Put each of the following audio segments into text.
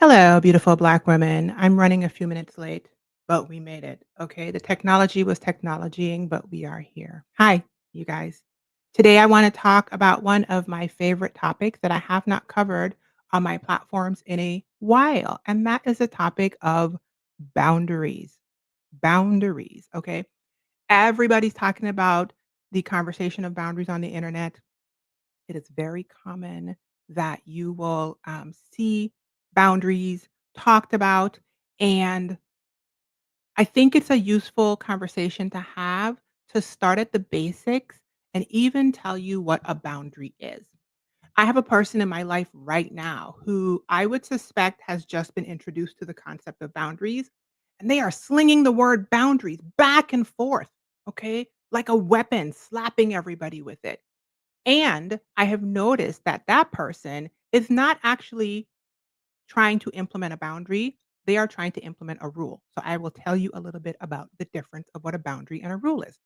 Hello, beautiful Black women. I'm running a few minutes late, but we made it. Okay. The technology was technologying, but we are here. Hi, you guys. Today, I want to talk about one of my favorite topics that I have not covered on my platforms in a while, and that is the topic of boundaries. Boundaries. Okay. Everybody's talking about the conversation of boundaries on the internet. It is very common that you will see boundaries talked about. And I think it's a useful conversation to have to start at the basics and even tell you what a boundary is. I have a person in my life right now who I would suspect has just been introduced to the concept of boundaries, and they are slinging the word boundaries back and forth, okay, like a weapon, slapping everybody with it. And I have noticed that that person is not actually trying to implement a boundary, they are trying to implement a rule. So I will tell you a little bit about the difference of what a boundary and a rule is.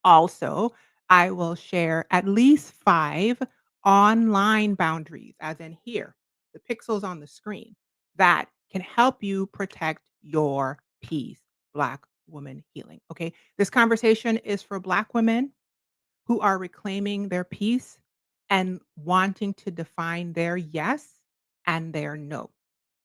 Also, I will share at least 5 online boundaries, as in here, the pixels on the screen, that can help you protect your peace, Black woman healing. Okay. This conversation is for Black women who are reclaiming their peace and wanting to define their yes and their no.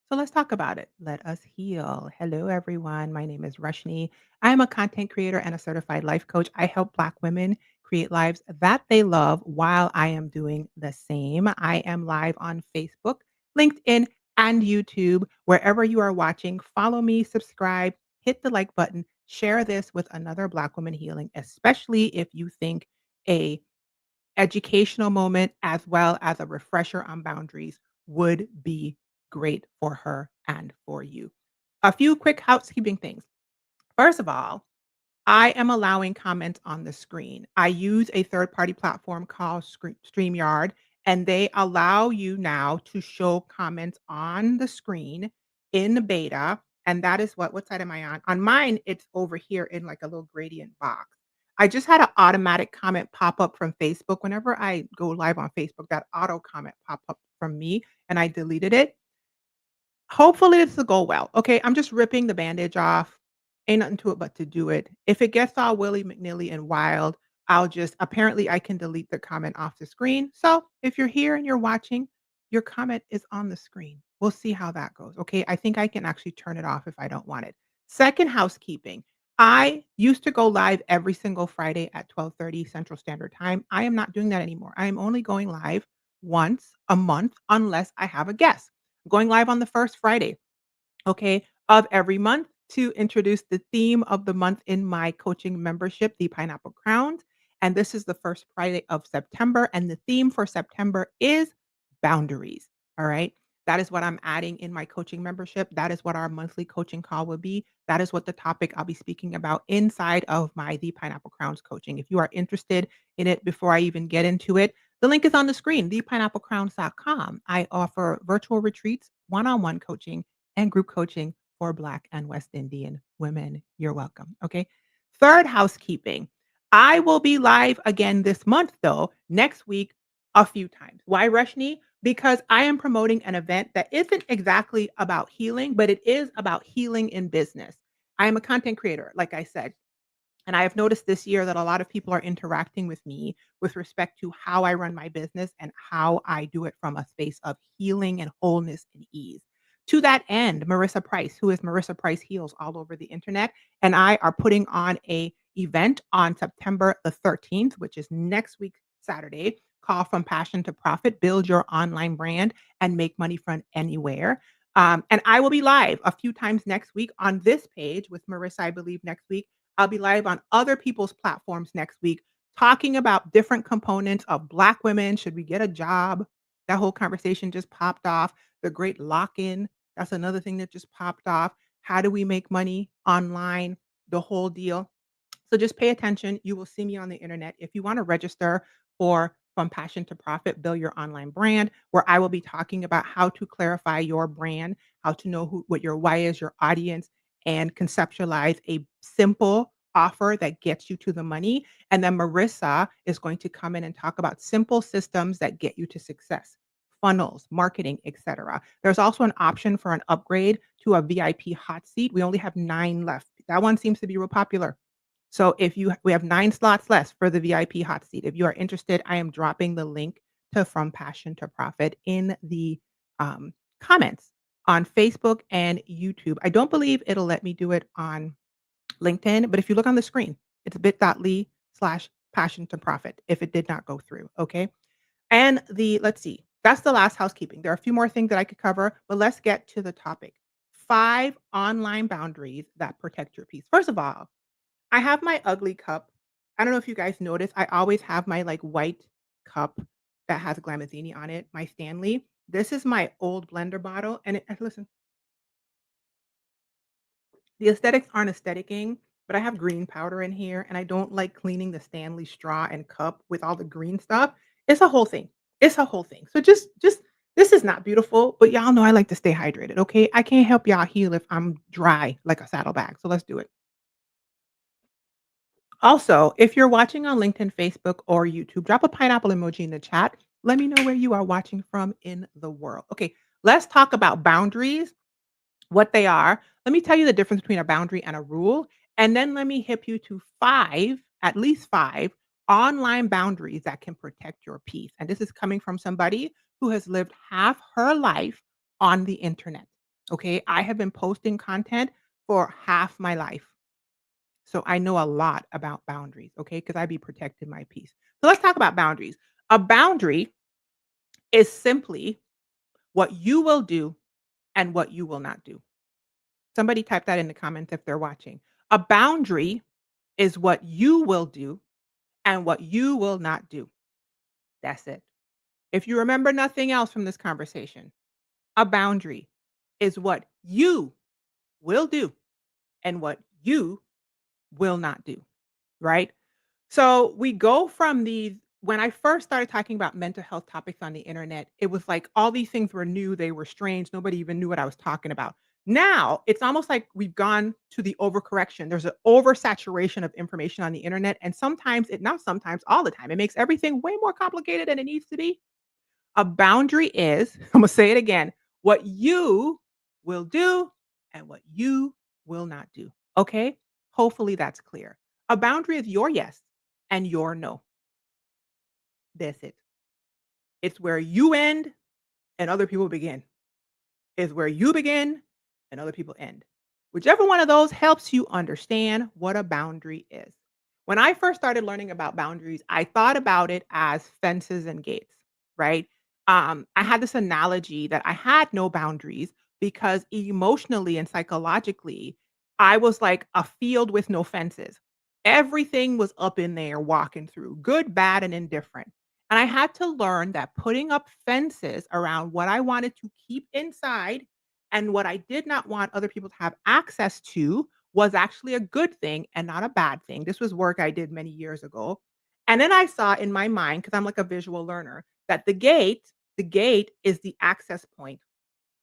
So let's talk about it. Let us heal. Hello, everyone. My name is Rushni. I'm a content creator and a certified life coach. I help Black women create lives that they love while I am doing the same. I am live on Facebook, LinkedIn, and YouTube. Wherever you are watching, follow me, subscribe, hit the like button, share this with another Black woman healing, especially if you think a educational moment as well as a refresher on boundaries would be great for her and for you. A few quick housekeeping things. First of all, I am allowing comments on the screen. I use a third party platform called StreamYard, and they allow you now to show comments on the screen in the beta. And that is what side am I on? On mine, it's over here in like a little gradient box. I just had an automatic comment pop up from Facebook. Whenever I go live on Facebook, that auto comment pop up from me and I deleted it. Hopefully, this will go well. Okay, I'm just ripping the bandage off. Ain't nothing to it but to do it. If it gets all willy McNilly and wild, I'll just apparently I can delete the comment off the screen. So if you're here and you're watching, your comment is on the screen. We'll see how that goes. Okay. I think I can actually turn it off if I don't want it. Second, housekeeping. I used to go live every single Friday at 12:30 Central Standard Time. I am not doing that anymore. I am only going live once a month unless I have a guest. Going live on the first Friday, okay, of every month to introduce the theme of the month in my coaching membership, the Pineapple Crowns. And this is the first Friday of September. And the theme for September is boundaries. All right. That is what I'm adding in my coaching membership. That is what our monthly coaching call will be. That is what the topic I'll be speaking about inside of my The Pineapple Crowns coaching. If you are interested in it before I even get into it, the link is on the screen, thepineapplecrowns.com. I offer virtual retreats, one on one coaching, and group coaching for Black and West Indian women. You're welcome. Okay. Third, housekeeping. I will be live again this month, though, next week, a few times. Why, Rushni? Because I am promoting an event that isn't exactly about healing, but it is about healing in business. I am a content creator, like I said. And I have noticed this year that a lot of people are interacting with me with respect to how I run my business and how I do it from a space of healing and wholeness and ease. To that end, Marissa Price, who is Marissa Price Heals all over the internet, and I are putting on a event on September the 13th, which is next week Saturday, called From Passion to Profit, Build Your Online Brand and Make Money from Anywhere. And I will be live a few times next week on this page with Marissa, I believe, next week. I'll be live on other people's platforms next week talking about different components of Black women. Should we get a job? That whole conversation just popped off. The great lock in. That's another thing that just popped off. How do we make money online? The whole deal. So just pay attention. You will see me on the internet. If you want to register for From Passion to Profit, Build Your Online Brand, where I will be talking about how to clarify your brand, how to know what your why is, your audience, and conceptualize a simple offer that gets you to the money. And then Marissa is going to come in and talk about simple systems that get you to success. funnels, marketing, etc. There's also an option for an upgrade to a VIP hot seat. We only have 9 left. That one seems to be real popular. So if you we have 9 slots left for the VIP hot seat. If you are interested, I am dropping the link to From Passion to Profit in the, comments on Facebook and YouTube. I don't believe it'll let me do it on LinkedIn, but if you look on the screen, it's bit.ly/passion to profit if it did not go through, okay? And let's see, that's the last housekeeping. There are a few more things that I could cover, but let's get to the topic. 5 online boundaries that protect your peace. First of all, I have my ugly cup. I don't know if you guys notice, I always have my, like, white cup that has Glamazini on it, my Stanley. This is my old blender bottle, and listen, the aesthetics aren't aestheticing, but I have green powder in here, and I don't like cleaning the Stanley straw and cup with all the green stuff. It's a whole thing. It's a whole thing. So just this is not beautiful, but y'all know I like to stay hydrated, okay? I can't help y'all heal if I'm dry like a saddlebag, so let's do it. Also, if you're watching on LinkedIn, Facebook, or YouTube, drop a pineapple emoji in the chat. Let me know where you are watching from in the world. Okay, let's talk about boundaries, what they are. Let me tell you the difference between a boundary and a rule, and then let me hip you to 5, at least 5 online boundaries that can protect your peace. And this is coming from somebody who has lived half her life on the internet. Okay, I have been posting content for half my life. So I know a lot about boundaries, okay? Because I be protecting my peace. So let's talk about boundaries. A boundary is simply what you will do and what you will not do. Somebody type that in the comments if they're watching. A boundary is what you will do and what you will not do. That's it. If you remember nothing else from this conversation, a boundary is what you will do and what you will not do, right? So we go from these when I first started talking about mental health topics on the internet, it was like all these things were new, they were strange, nobody even knew what I was talking about. Now, it's almost like we've gone to the overcorrection. There's an oversaturation of information on the internet, and sometimes it not sometimes, all the time, it makes everything way more complicated than it needs to be. A boundary is, I'm gonna say it again, what you will do and what you will not do. Okay? Hopefully that's clear. A boundary is your yes and your no. That's it. It's where you end and other people begin. It's where you begin and other people end. Whichever one of those helps you understand what a boundary is. When I first started learning about boundaries, I thought about it as fences and gates, right? I had this analogy that I had no boundaries because emotionally and psychologically, I was like a field with no fences. Everything was up in there walking through, good, bad, and indifferent. And I had to learn that putting up fences around what I wanted to keep inside and what I did not want other people to have access to was actually a good thing and not a bad thing. This was work I did many years ago. And then I saw in my mind, because I'm like a visual learner, that the gate is the access point,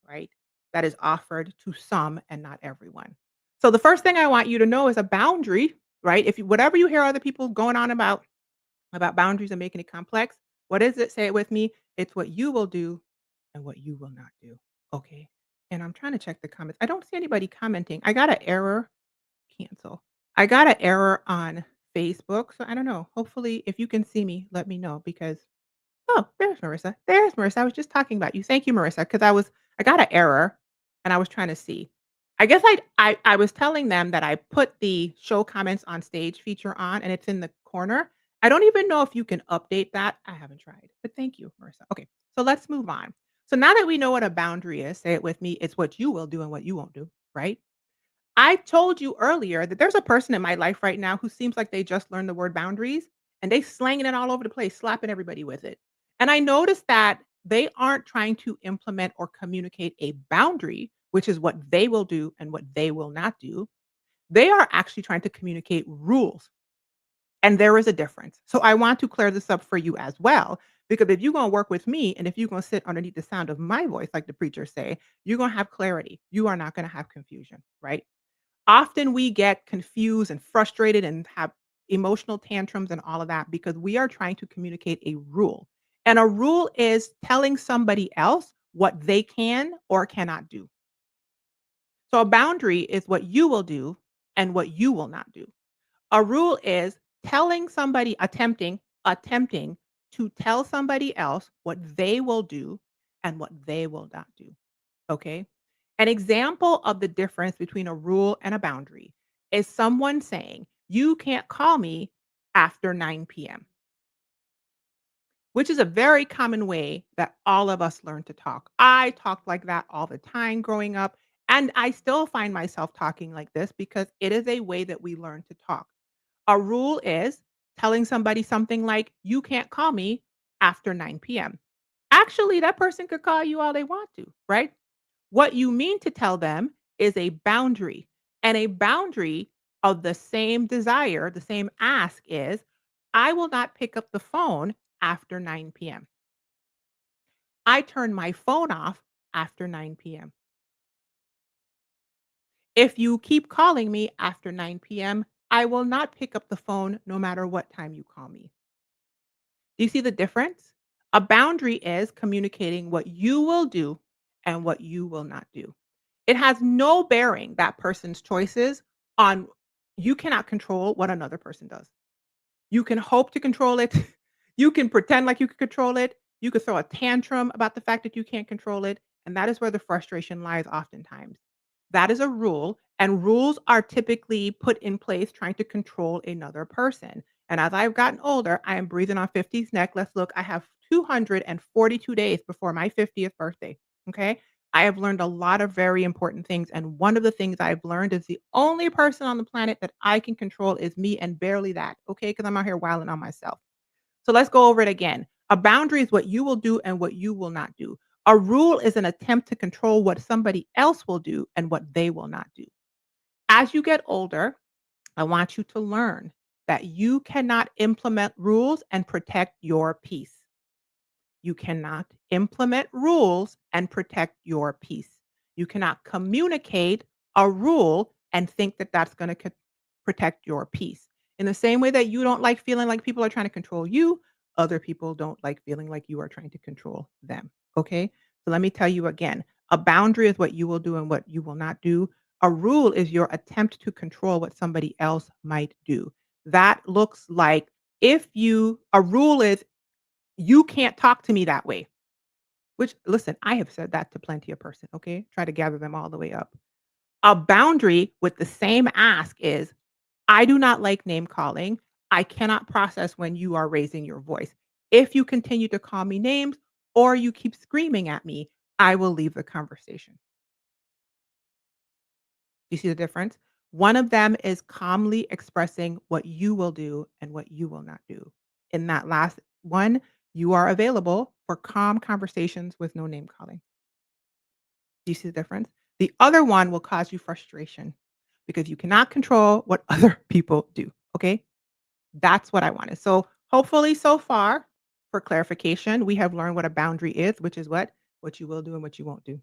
right? That is offered to some and not everyone. So the first thing I want you to know is a boundary, right? If you whatever you hear other people going on about boundaries and making it complex. What is it? Say it with me. It's what you will do and what you will not do. Okay. And I'm trying to check the comments. I don't see anybody commenting. I got an error. Cancel. I got an error on Facebook. So I don't know. Hopefully, if you can see me, let me know because oh, there's Marissa. There's Marissa. I was just talking about you. Thank you, Marissa, because I got an error and I was trying to see. I guess I was telling them that I put the show comments on stage feature on and it's in the corner. I don't even know if you can update that. I haven't tried, but thank you, Marissa. Okay, so let's move on. So now that we know what a boundary is, say it with me, it's what you will do and what you won't do, right? I told you earlier that there's a person in my life right now who seems like they just learned the word boundaries and they slanging it all over the place, slapping everybody with it. And I noticed that they aren't trying to implement or communicate a boundary, which is what they will do and what they will not do. They are actually trying to communicate rules. And there is a difference. So I want to clear this up for you as well. Because if you're going to work with me and if you're going to sit underneath the sound of my voice, like the preachers say, you're going to have clarity. You are not going to have confusion, right? Often we get confused and frustrated and have emotional tantrums and all of that because we are trying to communicate a rule. And a rule is telling somebody else what they can or cannot do. So a boundary is what you will do and what you will not do. A rule is telling somebody attempting to tell somebody else what they will do and what they will not do. Okay? An example of the difference between a rule and a boundary is someone saying, "You can't call me after 9 p.m." Which is a very common way that all of us learn to talk. I talked like that all the time growing up, and I still find myself talking like this because it is a way that we learn to talk. A rule is telling somebody something like, "You can't call me after 9 p.m." Actually, that person could call you all they want to, right? What you mean to tell them is a boundary, and a boundary of the same desire, the same ask is, "I will not pick up the phone after 9 p.m. I turn my phone off after 9 p.m. If you keep calling me after 9 p.m., I will not pick up the phone no matter what time you call me." Do you see the difference? A boundary is communicating what you will do and what you will not do. It has no bearing, that person's choices, on you cannot control what another person does. You can hope to control it. You can pretend like you can control it. You could throw a tantrum about the fact that you can't control it. And that is where the frustration lies oftentimes. That is a rule, and rules are typically put in place trying to control another person. And as I've gotten older, I am breathing on 50's neck. Let's look, I have 242 days before my 50th birthday. Okay. I have learned a lot of very important things. And one of the things I've learned is the only person on the planet that I can control is me and barely that. Okay. Because I'm out here wilding on myself. So let's go over it again. A boundary is what you will do and what you will not do. A rule is an attempt to control what somebody else will do and what they will not do. As you get older, I want you to learn that you cannot implement rules and protect your peace. You cannot implement rules and protect your peace. You cannot communicate a rule and think that that's going to protect your peace. In the same way that you don't like feeling like people are trying to control you, other people don't like feeling like you are trying to control them. Okay. So let me tell you again, a boundary is what you will do and what you will not do. A rule is your attempt to control what somebody else might do. That looks like a rule is you can't talk to me that way, which listen, I have said that to plenty of person, okay? Try to gather them all the way up. A boundary with the same ask is, I do not like name calling. I cannot process when you are raising your voice. If you continue to call me names or you keep screaming at me, I will leave the conversation. You see the difference? One of them is calmly expressing what you will do and what you will not do. In that last one, you are available for calm conversations with no name calling. Do you see the difference? The other one will cause you frustration because you cannot control what other people do. Okay. That's what I wanted. So hopefully so far, for clarification, we have learned what a boundary is, which is what you will do and what you won't do.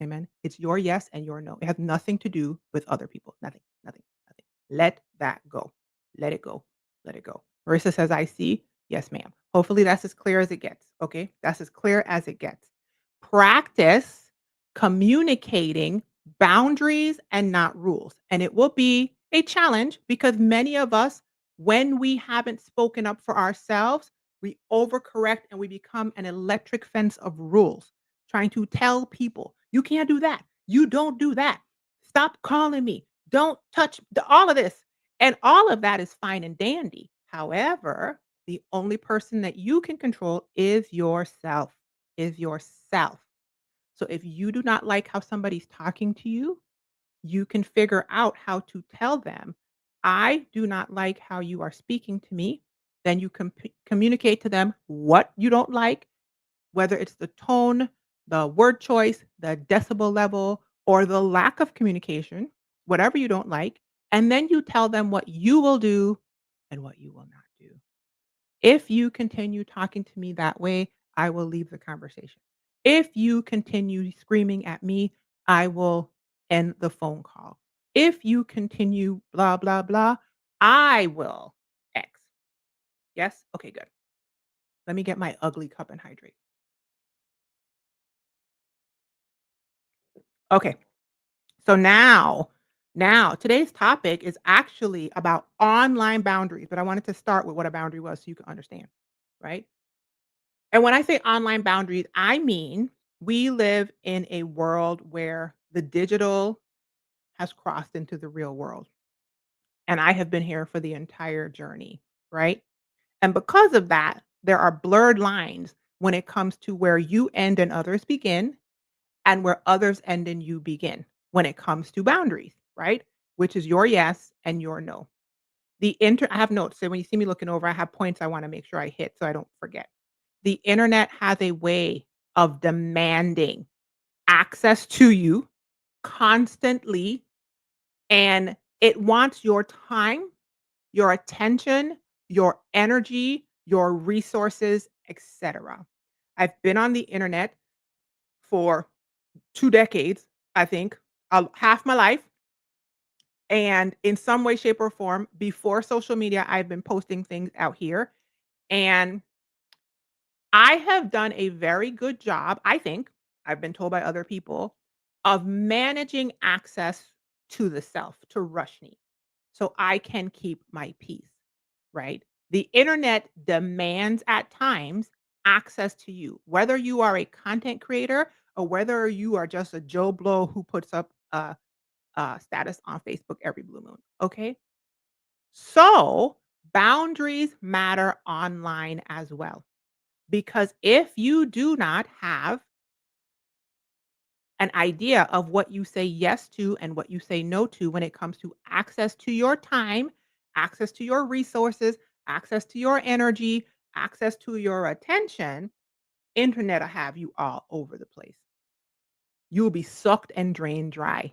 Amen. It's your yes and your no. It has nothing to do with other people. Nothing, nothing, nothing. Let that go. Let it go. Let it go. Marissa says, I see. Yes, ma'am. Hopefully that's as clear as it gets. Okay. That's as clear as it gets. Practice communicating boundaries and not rules. And it will be a challenge because many of us, when we haven't spoken up for ourselves, we overcorrect and we become an electric fence of rules trying to tell people, "You can't do that. You don't do that. Stop calling me. Don't touch all of this." And all of that is fine and dandy. However, the only person that you can control is yourself. Is yourself. So if you do not like how somebody's talking to you, you can figure out how to tell them, "I do not like how you are speaking to me." Then you communicate to them what you don't like, whether it's the tone, the word choice, the decibel level, or the lack of communication, whatever you don't like, and then you tell them what you will do and what you will not do. If you continue talking to me that way, I will leave the conversation. If you continue screaming at me, I will end the phone call. If you continue blah, blah, blah, I will X. Yes? Okay, good. Let me get my ugly cup and hydrate. Okay. So now today's topic is actually about online boundaries, but I wanted to start with what a boundary was so you can understand, right? And when I say online boundaries, I mean we live in a world where the digital has crossed into the real world. And I have been here for the entire journey, right? And because of that, there are blurred lines when it comes to where you end and others begin and where others end and you begin when it comes to boundaries, right? Which is your yes and your no. I have notes. So when you see me looking over, I have points I want to make sure I hit so I don't forget. The internet has a way of demanding access to you constantly, and it wants your time, your attention, your energy, your resources, etc. I've been on the internet for 2 decades, I think, half my life, and in some way, shape, or form, before social media, I've been posting things out here, and I have done a very good job, I think, I've been told by other people, of managing access to the self, to Rushni, so I can keep my peace, right? The internet demands at times access to you, whether you are a content creator or whether you are just a Joe Blow who puts up a status on Facebook every blue moon. Okay. So boundaries matter online as well. Because if you do not have an idea of what you say yes to and what you say no to when it comes to access to your time, access to your resources, access to your energy, access to your attention, internet will have you all over the place. You will be sucked and drained dry.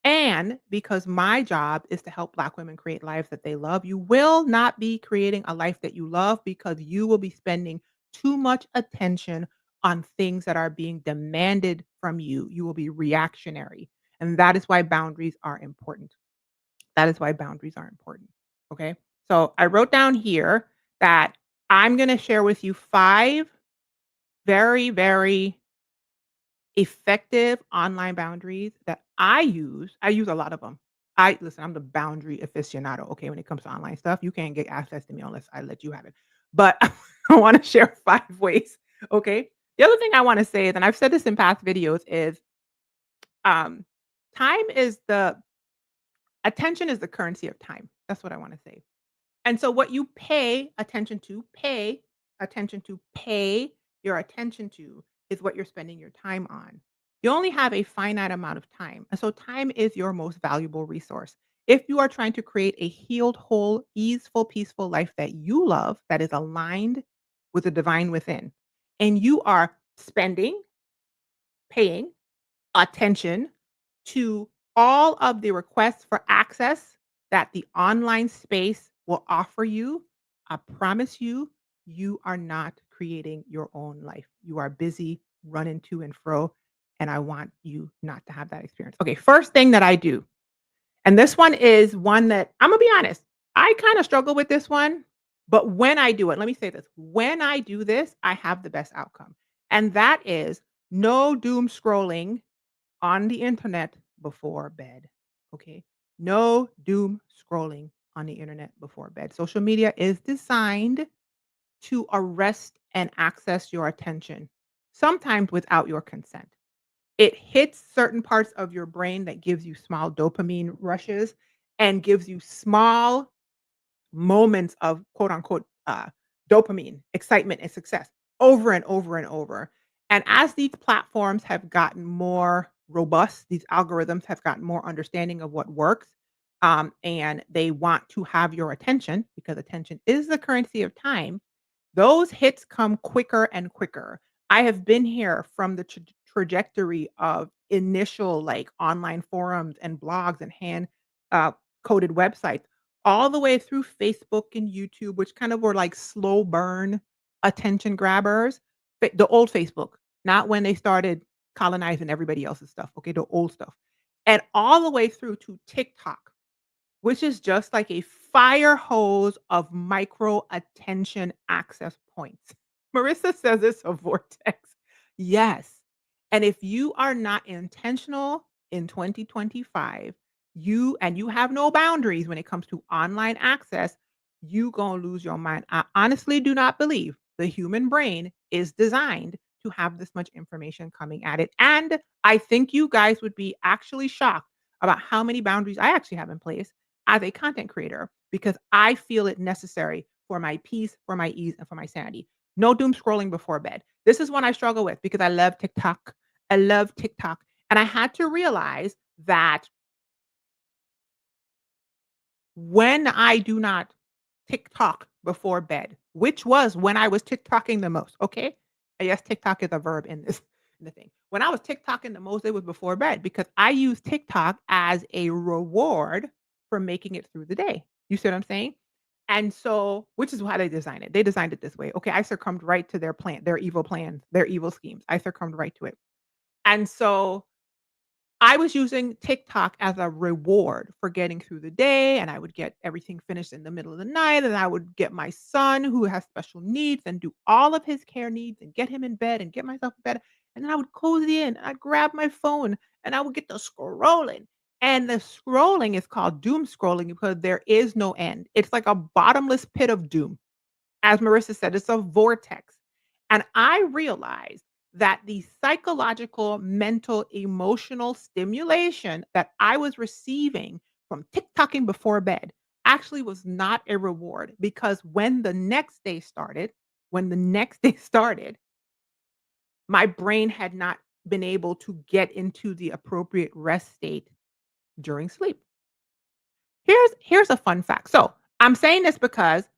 And because my job is to help Black women create lives that they love, you will not be creating a life that you love because you will be spending too much attention on things that are being demanded from you. You will be reactionary. And that is why boundaries are important. That is why boundaries are important. Okay. So I wrote down here that I'm going to share with you 5 very, very effective online boundaries that I use. I use a lot of them. I'm the boundary aficionado, okay, when it comes to online stuff. You can't get access to me unless I let you have it. But I wanna share 5 ways, okay? The other thing I wanna say is, and I've said this in past videos, is, um, time is the attention is the currency of time. That's what I wanna say. And so what you pay your attention to is what you're spending your time on. You only have a finite amount of time. And so time is your most valuable resource. If you are trying to create a healed, whole, easeful, peaceful life that you love, that is aligned with the divine within, and you are paying attention to all of the requests for access that the online space will offer you, I promise you, you are not creating your own life. You are busy running to and fro, and I want you not to have that experience. Okay, first thing that I do, and this one is one that I'm gonna be honest, I kind of struggle with this one, but when I do it, let me say this, when I do this, I have the best outcome. And that is no doom scrolling on the internet before bed, okay? No doom scrolling on the internet before bed. Social media is designed to arrest and access your attention, sometimes without your consent. It hits certain parts of your brain that gives you small dopamine rushes and gives you small moments of quote unquote dopamine, excitement, and success over and over and over. And as these platforms have gotten more robust, these algorithms have gotten more understanding of what works, and they want to have your attention because attention is the currency of time. Those hits come quicker and quicker. I have been here from the trajectory of initial, like, online forums and blogs and hand, uh, coded websites, all the way through Facebook and YouTube, which kind of were like slow burn attention grabbers. The old Facebook, not when they started colonizing everybody else's stuff, okay, the old stuff. And all the way through to TikTok, which is just like a fire hose of micro attention access points. Marissa says it's a vortex. Yes. And if you are not intentional in 2025, you have no boundaries when it comes to online access, you gonna lose your mind. I honestly do not believe the human brain is designed to have this much information coming at it. And I think you guys would be actually shocked about how many boundaries I actually have in place as a content creator because I feel it necessary for my peace, for my ease, and for my sanity. No doom scrolling before bed. This is one I struggle with because I love TikTok. I love TikTok. And I had to realize that when I do not TikTok before bed, which was when I was TikToking the most, okay? And yes, TikTok is a verb in this in the thing. When I was TikToking the most, it was before bed because I use TikTok as a reward for making it through the day. You see what I'm saying? And so, which is why they designed it. They designed it this way. Okay, I succumbed right to their plan, their evil plans, their evil schemes. I succumbed right to it. And so I was using TikTok as a reward for getting through the day, and I would get everything finished in the middle of the night, and I would get my son who has special needs and do all of his care needs and get him in bed and get myself in bed, and then I would cozy in, and I'd grab my phone, and I would get the scrolling, and the scrolling is called doom scrolling because there is no end. It's like a bottomless pit of doom. As Marissa said, it's a vortex. And I realized that the psychological, mental, emotional stimulation that I was receiving from TikToking before bed actually was not a reward because when the next day started, my brain had not been able to get into the appropriate rest state during sleep. Here's a fun fact. So, I'm saying this because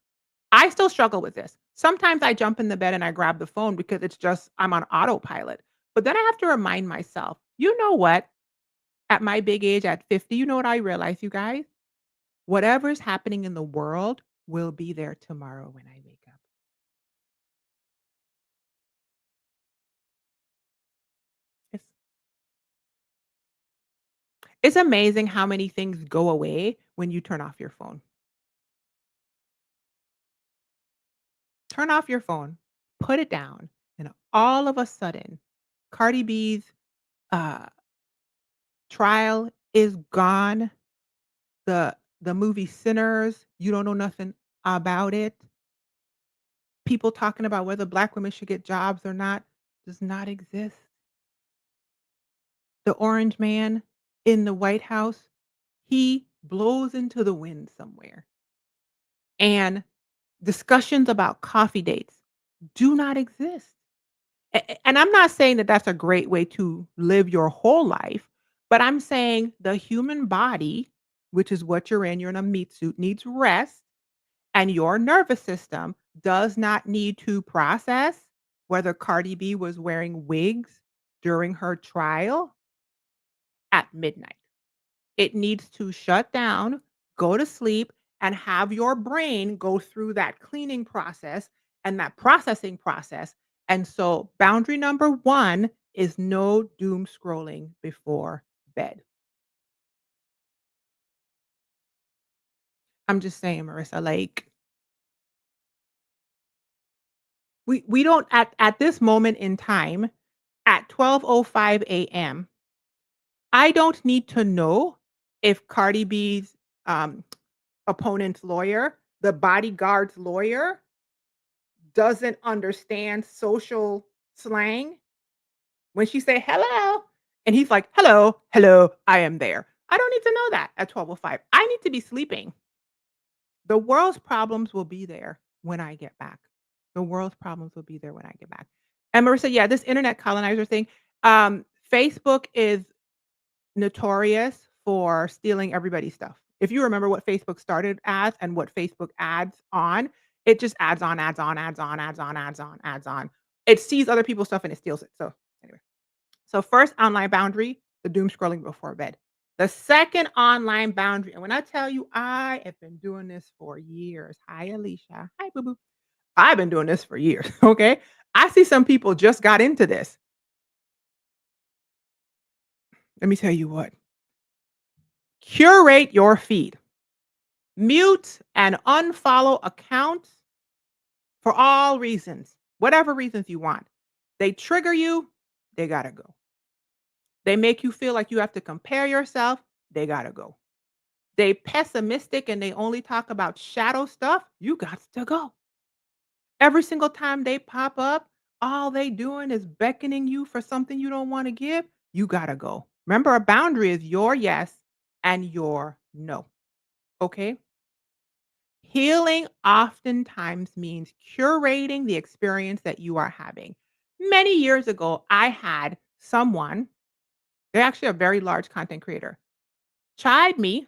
I still struggle with this. Sometimes I jump in the bed and I grab the phone because it's just I'm on autopilot. But then I have to remind myself, you know what? At my big age, at 50, you know what I realize, you guys? Whatever's happening in the world will be there tomorrow when I wake up. It's, it's amazing how many things go away when you turn off your phone. Turn off your phone, put it down, and all of a sudden, Cardi B's uh, trial is gone. The movie Sinners, you don't know nothing about it. People talking about whether black women should get jobs or not does not exist. The orange man in the White House, he blows into the wind somewhere. And discussions about coffee dates do not exist. And I'm not saying that that's a great way to live your whole life, but I'm saying the human body, which is what you're in a meat suit, needs rest. And your nervous system does not need to process whether Cardi B was wearing wigs during her trial at midnight. It needs to shut down, go to sleep, and have your brain go through that cleaning process and that processing process. And so, boundary number one is no doom scrolling before bed. I'm just saying, Marissa, like we don't at this moment in time at 12:05 AM, I don't need to know if Cardi B's, um, opponent's lawyer, the bodyguard's lawyer, doesn't understand social slang. When she say, "Hello," and he's like, "Hello, hello, I am there." I don't need to know that at 12:05. I need to be sleeping. The world's problems will be there when I get back. The world's problems will be there when I get back. And Marissa, yeah, this internet colonizer thing, Facebook is notorious for stealing everybody's stuff. If you remember what Facebook started as and what Facebook adds on, it just adds on, adds on, adds on, adds on, adds on, adds on. It sees other people's stuff and it steals it. So anyway. So first online boundary, the doom scrolling before bed. The second online boundary, and when I tell you I have been doing this for years. Hi, Alicia. Hi, boo boo. I've been doing this for years. Okay. I see some people just got into this. Let me tell you what. Curate your feed. Mute and unfollow accounts for all reasons. whatever reasons you want. They trigger you, they gotta go. They make you feel like you have to compare yourself, they gotta go. They pessimistic and they only talk about shadow stuff, you got to go. Every single time they pop up, all they doing is beckoning you for something you don't wanna give, you gotta go. Remember, a boundary is your yes and your no, okay? Healing oftentimes means curating the experience that you are having. Many years ago, I had someone, they're actually a very large content creator, chide me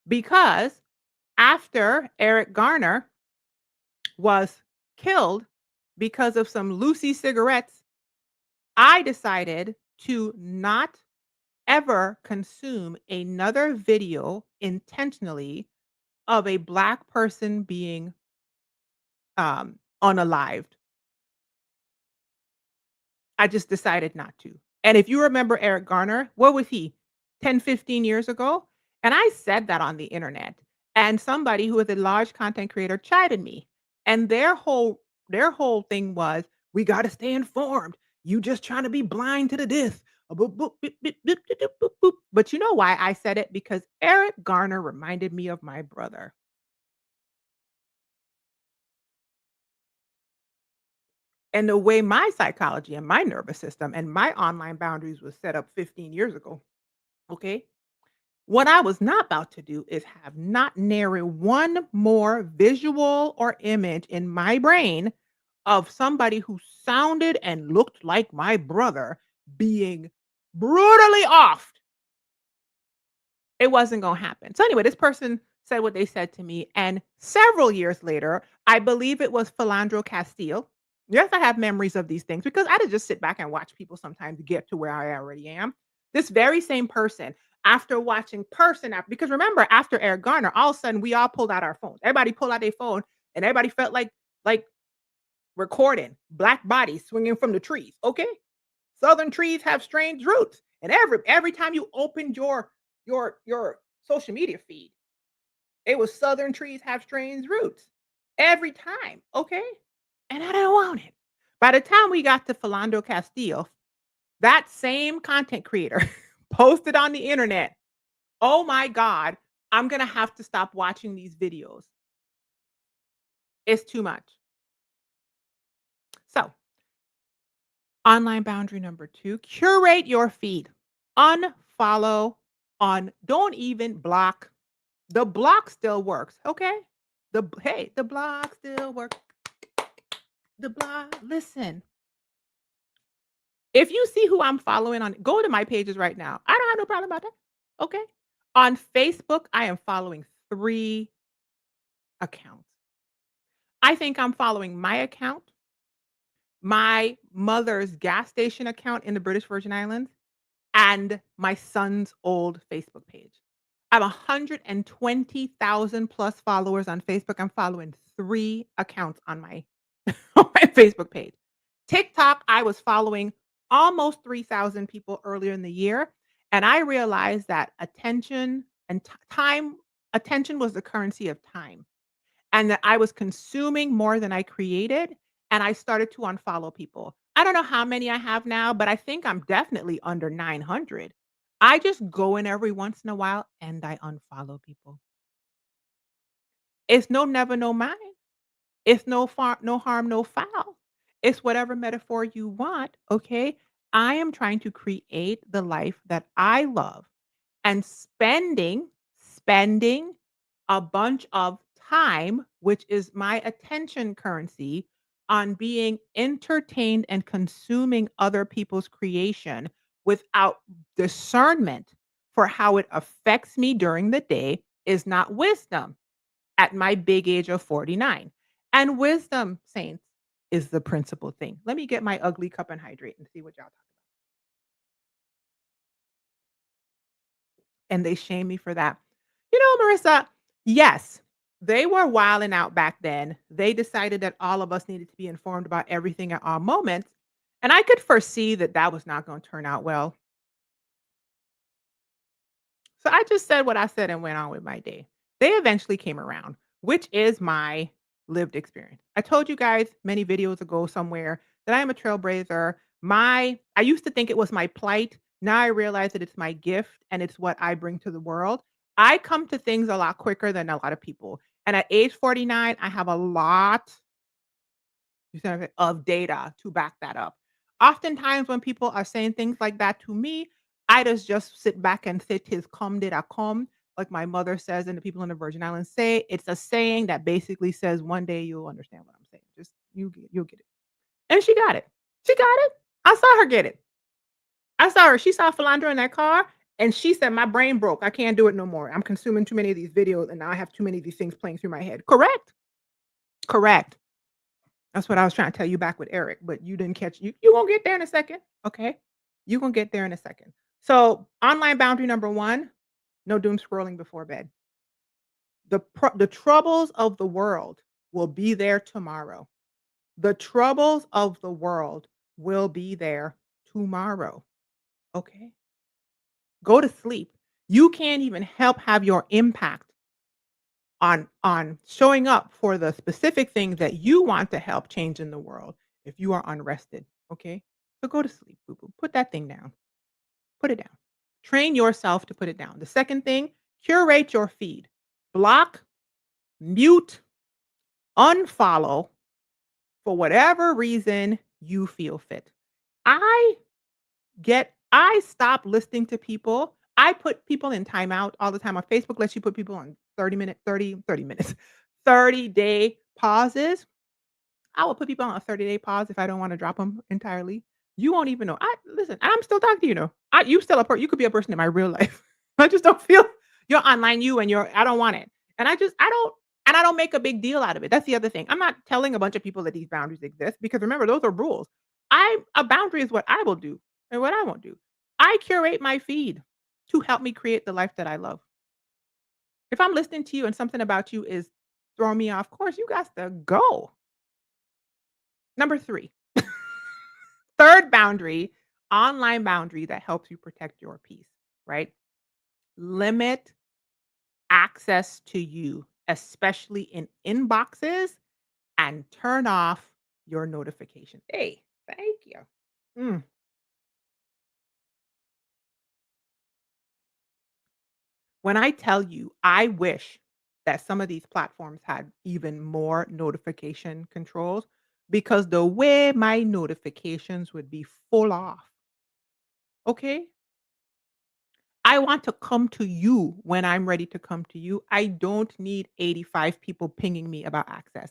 because after Eric Garner was killed because of some Lucy cigarettes, I decided to not ever consume another video intentionally of a Black person being unalived. I just decided not to. And if you remember Eric Garner, what was he? 10, 15 years ago? And I said that on the internet. And somebody who is a large content creator chided me. And their whole thing was, we got to stay informed. You just trying to be blind to the this. Boop, boop, boop, boop, boop, boop, boop, boop, boop. But you know why I said it? Because Eric Garner reminded me of my brother. And the way my psychology and my nervous system and my online boundaries was set up 15 years ago. Okay. What I was not about to do is have not nary one more visual or image in my brain of somebody who sounded and looked like my brother being brutally offed. It wasn't gonna happen. So anyway, this person said what they said to me, and several years later, I believe it was Philandro Castile. Yes, I have memories of these things because I just sit back and watch people sometimes get to where I already am. This very same person, after watching person after, because remember, after Eric Garner, all of a sudden we all pulled out our phones. Everybody pulled out their phone, and everybody felt like recording black bodies swinging from the trees. Okay, southern trees have strange roots, and every time you opened your social media feed, it was southern trees have strange roots every time. Okay, and I didn't want it. By the time we got to Philando Castile, that same content creator posted on the internet, "Oh my God, I'm gonna have to stop watching these videos. It's too much." So, online boundary number 2, curate your feed. Unfollow, don't even block. The block still works, okay? The block still works. The block. Listen, if you see who I'm following on, go to my pages right now. I don't have no problem about that. Okay. On Facebook, I am following 3 accounts. I think I'm following my account, my mother's gas station account in the British Virgin Islands, and my son's old Facebook page. I have 120,000 plus followers on Facebook. I'm following 3 accounts on my on my Facebook page. TikTok, I was following almost 3,000 people earlier in the year, and I realized that attention and time attention was the currency of time, and that I was consuming more than I created, and I started to unfollow people. I don't know how many I have now, but I think I'm definitely under 900. I just go in every once in a while and I unfollow people. It's no never, no mind. It's no harm, no foul. It's whatever metaphor you want, okay? I am trying to create the life that I love, and spending a bunch of time, which is my attention currency, on being entertained and consuming other people's creation without discernment for how it affects me during the day is not wisdom at my big age of 49. And wisdom, saints, is the principal thing. Let me get my ugly cup and hydrate and see what y'all talk. And they shame me for that. You know, Marissa, yes, they were wilding out back then. They decided that all of us needed to be informed about everything at all moments. And I could foresee that that was not going to turn out well. So I just said what I said and went on with my day. They eventually came around, which is my lived experience. I told you guys many videos ago somewhere that I am a trailblazer. I used to think it was my plight. Now I realize that it's my gift and it's what I bring to the world. I come to things a lot quicker than a lot of people. And at age 49, I have a lot of data to back that up. Oftentimes, when people are saying things like that to me, I just sit back and sit his cum did I come, like my mother says, and the people in the Virgin Islands say. It's a saying that basically says, "One day you'll understand what I'm saying. Just you'll get it." And she got it. She got it. I saw her get it. I saw her. She saw Philandro in that car, and she said, "My brain broke. I can't do it no more. I'm consuming too many of these videos, and now I have too many of these things playing through my head." Correct. Correct. That's what I was trying to tell you back with Eric, but you didn't catch you gonna get there in a second, okay? You gonna get there in a second. So, online boundary number 1, no doom scrolling before bed. The troubles of the world will be there tomorrow. The troubles of the world will be there tomorrow, okay? Go to sleep. You can't even help have your impact on showing up for the specific things that you want to help change in the world if you are unrested, okay? So go to sleep, boo boo. Put that thing down. Put it down. Train yourself to put it down. The second thing, curate your feed. Block, mute, unfollow for whatever reason you feel fit. I I stop listening to people. I put people in timeout all the time. On Facebook lets you put people on 30 minutes, 30-day pauses. I will put people on a 30-day pause if I don't wanna drop them entirely. You won't even know. I listen, I'm still talking to you, though. You still you could be a person in my real life. I just don't feel you're online you and I don't want it. And I don't make a big deal out of it. That's the other thing. I'm not telling a bunch of people that these boundaries exist because remember, those are rules. A boundary is what I will do and what I won't do. I curate my feed to help me create the life that I love. If I'm listening to you and something about you is throwing me off course, you got to go. Number 3. Third boundary, online boundary that helps you protect your peace, right? Limit access to you, especially in inboxes, and turn off your notifications. Hey, thank you. Mm. When I tell you, I wish that some of these platforms had even more notification controls because the way my notifications would be full off. Okay. I want to come to you when I'm ready to come to you. I don't need 85 people pinging me about access.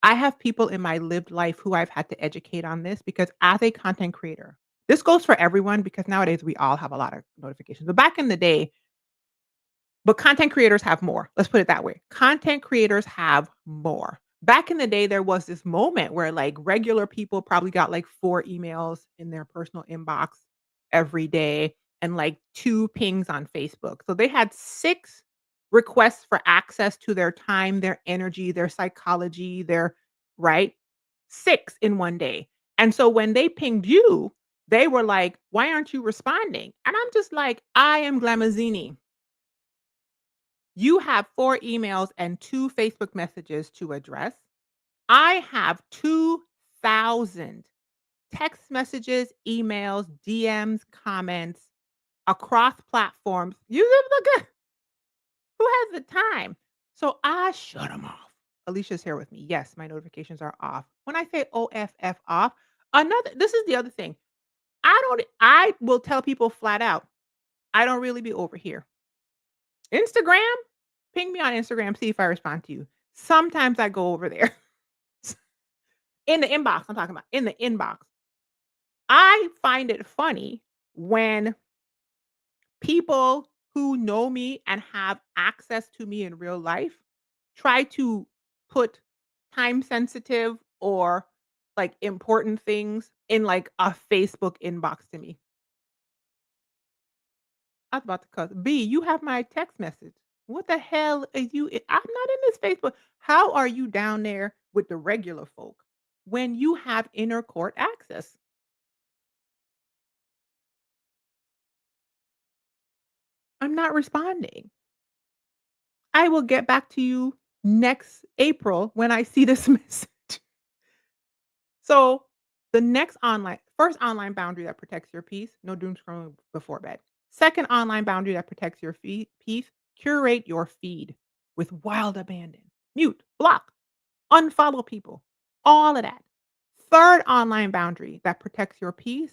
I have people in my lived life who I've had to educate on this because as a content creator, this goes for everyone because nowadays we all have a lot of notifications. But back in the day, but content creators have more. Let's put it that way. Content creators have more. Back in the day, there was this moment where like regular people probably got like 4 emails in their personal inbox every day and like 2 pings on Facebook. So they had 6 requests for access to their time, their energy, their psychology, their right? 6 in one day. And so when they pinged you, they were like, why aren't you responding? And I'm just like, I am Glamazini. You have 4 emails and 2 Facebook messages to address. I have 2,000 text messages, emails, DMs, comments across platforms. You look who has the time? So I shut them off. Alicia's here with me. Yes, my notifications are off. When I say OFF off, this is the other thing. I will tell people flat out, I don't really be over here. Instagram, ping me on Instagram, see if I respond to you. Sometimes I go over there. In the inbox, I'm talking about in the inbox. I find it funny when people who know me and have access to me in real life try to put time sensitive or like important things in like a Facebook inbox to me. I was about to cuss. B, you have my text message. What the hell are you? I'm not in this Facebook. How are you down there with the regular folk when you have inner court access? I'm not responding. I will get back to you next April when I see this message. So, the next online first online boundary that protects your peace, no doom scrolling before bed. Second online boundary that protects your peace, curate your feed with wild abandon. Mute, block, unfollow people, all of that. Third online boundary that protects your peace,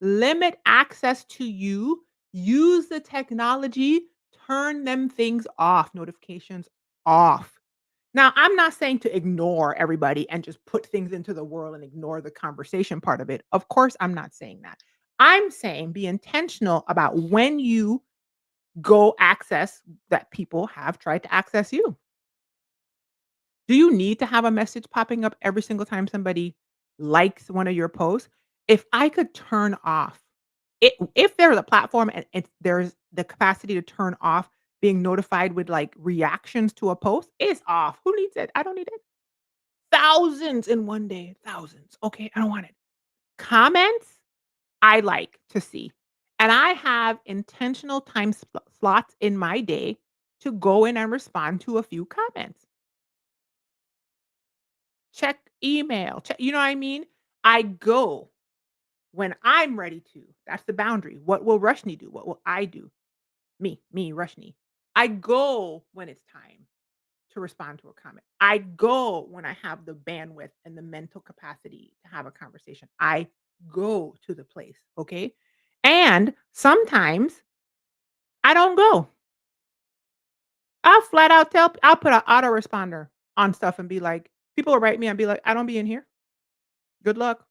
limit access to you, use the technology, turn them things off, notifications off. Now, I'm not saying to ignore everybody and just put things into the world and ignore the conversation part of it. Of course, I'm not saying that. I'm saying be intentional about when you go access that people have tried to access you. Do you need to have a message popping up every single time somebody likes one of your posts? If I could turn off it, if there's a platform and there's the capacity to turn off being notified with like reactions to a post, it's off. Who needs it? I don't need it. Thousands in one day, thousands. Okay, I don't want it. Comments, I like to see. And I have intentional time slots in my day to go in and respond to a few comments. Check email, check, you know what I mean? I go when I'm ready to. That's the boundary. What will Rushni do? What will I do? Me, Rushni. I go when it's time to respond to a comment. I go when I have the bandwidth and the mental capacity to have a conversation. I go to the place, okay? And sometimes I don't go. I'll flat out I'll put an autoresponder on stuff and be like, people will write me and be like, I don't be in here. Good luck.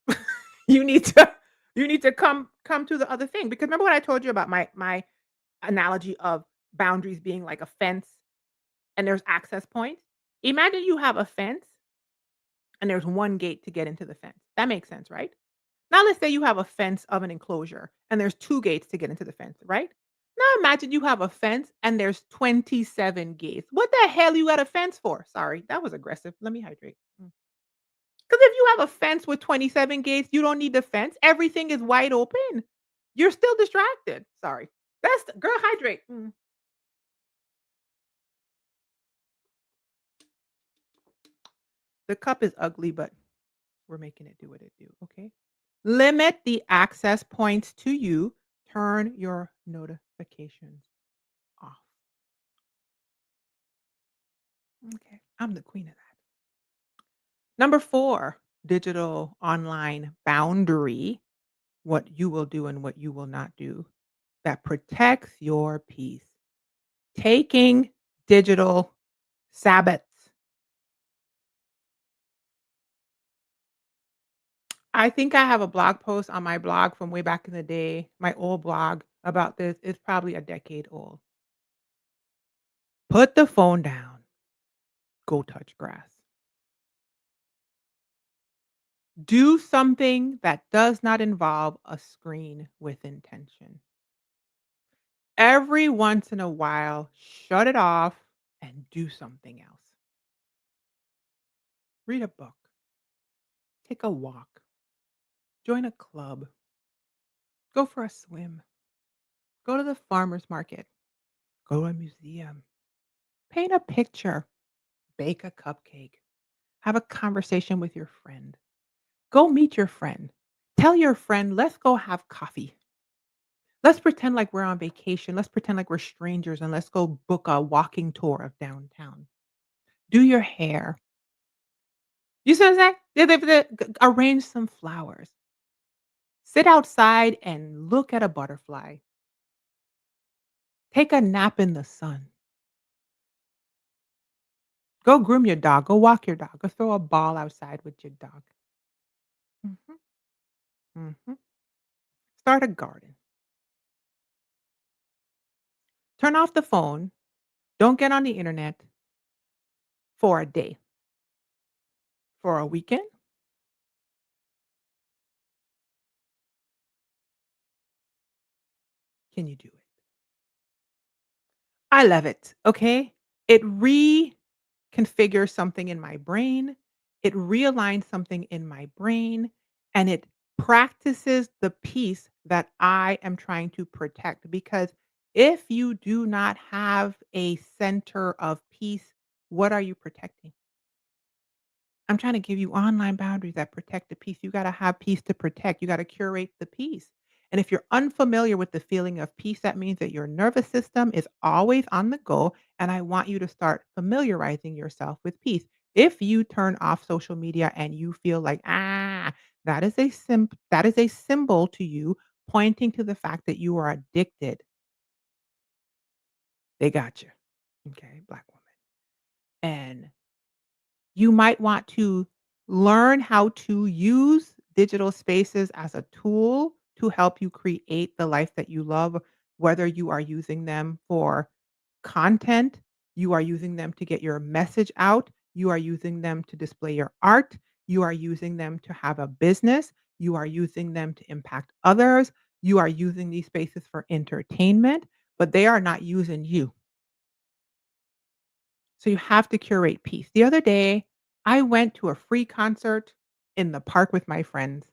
You need to come to the other thing. Because remember what I told you about my analogy of boundaries being like a fence and there's access points? Imagine you have a fence and there's one gate to get into the fence. That makes sense, right? Now let's say you have a fence of an enclosure and there's 2 gates to get into the fence, right? Now imagine you have a fence and there's 27 gates. What the hell you got a fence for? Sorry, that was aggressive. Let me hydrate. Because if you have a fence with 27 gates, you don't need the fence. Everything is wide open. You're still distracted. Sorry. That's girl, hydrate. The cup is ugly, but we're making it do what it do, okay? Limit the access points to you. Turn your notifications off. Okay, I'm the queen of that. Number 4, digital online boundary, what you will do and what you will not do that protects your peace. Taking digital Sabbaths. I think I have a blog post on my blog from way back in the day, my old blog about this. It's probably a decade old. Put the phone down. Go touch grass. Do something that does not involve a screen with intention. Every once in a while, shut it off and do something else. Read a book, take a walk, join a club, go for a swim, go to the farmer's market, go to a museum, paint a picture, bake a cupcake, have a conversation with your friend, go meet your friend, tell your friend, let's go have coffee. Let's pretend like we're on vacation. Let's pretend like we're strangers and let's go book a walking tour of downtown. Do your hair. You see what I'm saying? Arrange some flowers. Sit outside and look at a butterfly. Take a nap in the sun. Go groom your dog. Go walk your dog. Go throw a ball outside with your dog. Mhm, mhm. Start a garden. Turn off the phone. Don't get on the internet for a day, for a weekend. Can you do it? I love it. Okay. It reconfigures something in my brain. It realigns something in my brain and it practices the peace that I am trying to protect. Because if you do not have a center of peace What are you protecting? I'm trying to give you online boundaries that protect the peace. You gotta have peace to protect. You gotta curate the peace. And if you're unfamiliar with the feeling of peace, that means that your nervous system is always on the go. And I want you to start familiarizing yourself with peace. If you turn off social media and you feel like, that is a symbol to you pointing to the fact that you are addicted. They got you. Okay, black woman. And you might want to learn how to use digital spaces as a tool to help you create the life that you love, whether you are using them for content, you are using them to get your message out, you are using them to display your art, you are using them to have a business, you are using them to impact others, you are using these spaces for entertainment, but they are not using you. So you have to curate peace. The other day, I went to a free concert in the park with my friends,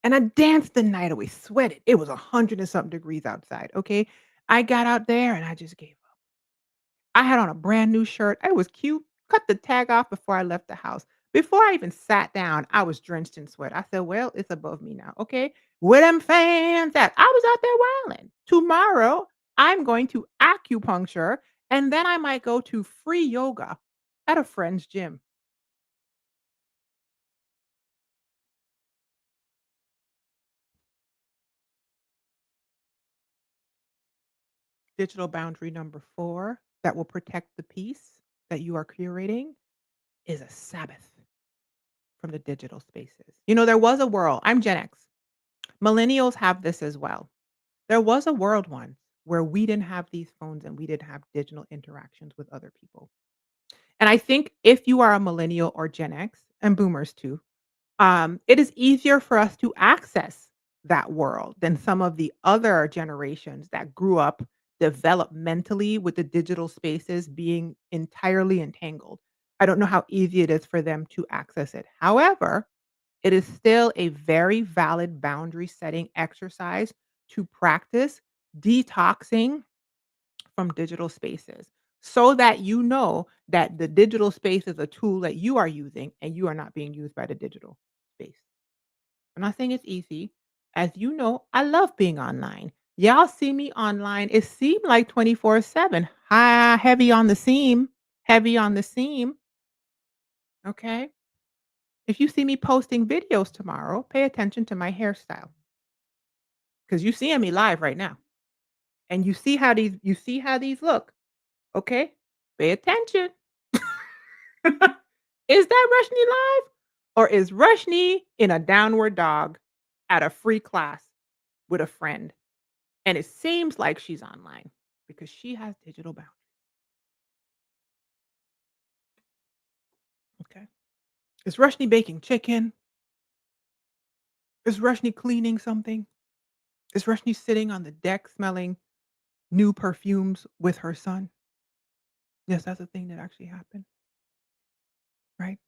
and I danced the night away, sweated. It was 100 and something degrees outside, okay? I got out there and I just gave up. I had on a brand new shirt. It was cute. Cut the tag off before I left the house. Before I even sat down, I was drenched in sweat. I said, "Well, it's above me now, okay? Where them fans at?" I was out there wilding. Tomorrow, I'm going to acupuncture, and then I might go to free yoga at a friend's gym. Digital boundary number 4 that will protect the peace that you are curating is a Sabbath from the digital spaces. You know, there was a world. I'm Gen X. Millennials have this as well. There was a world once where we didn't have these phones and we didn't have digital interactions with other people. And I think if you are a millennial or Gen X and boomers too, it is easier for us to access that world than some of the other generations that grew up developmentally with the digital spaces being entirely entangled. I don't know how easy it is for them to access it. However, it is still a very valid boundary setting exercise to practice detoxing from digital spaces so that you know that the digital space is a tool that you are using and you are not being used by the digital space. I'm not saying it's easy. As you know, I love being online. Y'all see me online. It seemed like 24/7. Heavy on the seam, heavy on the seam. Okay. If you see me posting videos tomorrow, pay attention to my hairstyle because you seeing me live right now. And you see how these look. Okay? Pay attention. Is that Rushni live? Or is Rushni in a downward dog at a free class with a friend? And it seems like she's online because she has digital boundaries. Okay. Is Rushni baking chicken? Is Rushni cleaning something? Is Rushni sitting on the deck smelling new perfumes with her son? Yes, that's a thing that actually happened, right?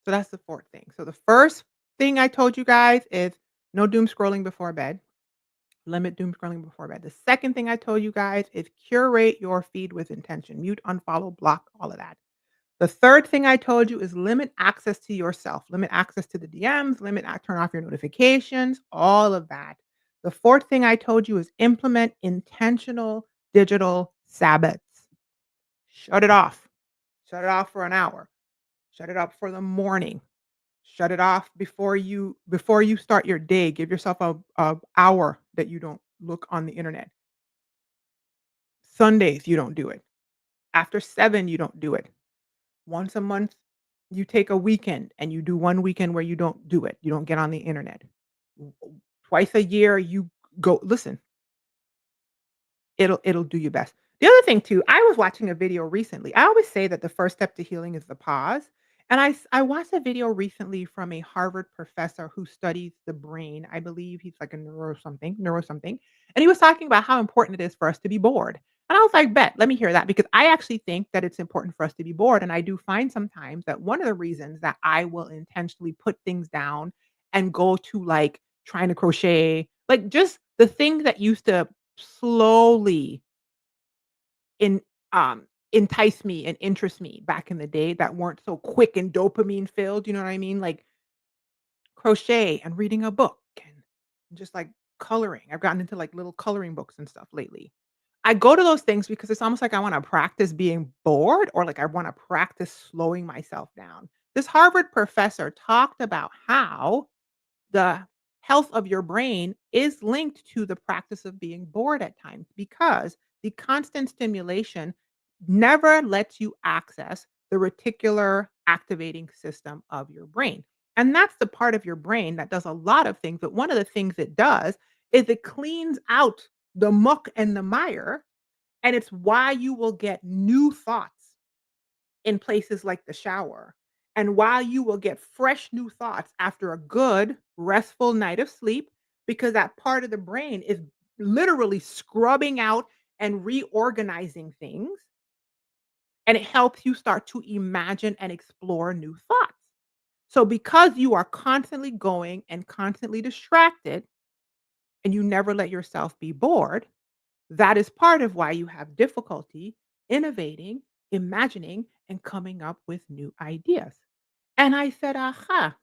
So that's the fourth thing. So the first thing I told you guys is no doom scrolling before bed. Limit doom scrolling before bed. The second thing I told you guys is curate your feed with intention. Mute, unfollow, block, all of that. The third thing I told you is limit access to yourself. Limit access to the DMs, turn off your notifications, all of that. The fourth thing I told you is implement intentional digital Sabbaths. Shut it off. Shut it off for an hour. Shut it off for the morning. Shut it off before you start your day. Give yourself a hour that you don't look on the internet. Sundays, you don't do it. After 7, you don't do it. Once a month, you take a weekend and you do 1 weekend where you don't do it. You don't get on the internet. Twice a year, you go listen, it'll do you best. The other thing too, I was watching a video recently. I always say that the first step to healing is the pause. And I watched a video recently from a Harvard professor who studies the brain. I believe he's like a neuro something. And he was talking about how important it is for us to be bored. And I was like, bet, let me hear that because I actually think that it's important for us to be bored. And I do find sometimes that one of the reasons that I will intentionally put things down and go to like trying to crochet, like just the thing that used to slowly in entice me and interest me back in the day that weren't so quick and dopamine filled, you know what I mean? Like crochet and reading a book and just like coloring. I've gotten into like little coloring books and stuff lately. I go to those things because it's almost like I want to practice being bored or like I want to practice slowing myself down. This Harvard professor talked about how the health of your brain is linked to the practice of being bored at times because the constant stimulation never lets you access the reticular activating system of your brain. And that's the part of your brain that does a lot of things. But one of the things it does is it cleans out the muck and the mire. And it's why you will get new thoughts in places like the shower, and while you will get fresh new thoughts after a good, restful night of sleep, because that part of the brain is literally scrubbing out and reorganizing things, and it helps you start to imagine and explore new thoughts. So, because you are constantly going and constantly distracted, and you never let yourself be bored, that is part of why you have difficulty innovating, imagining, and coming up with new ideas. And I said, aha,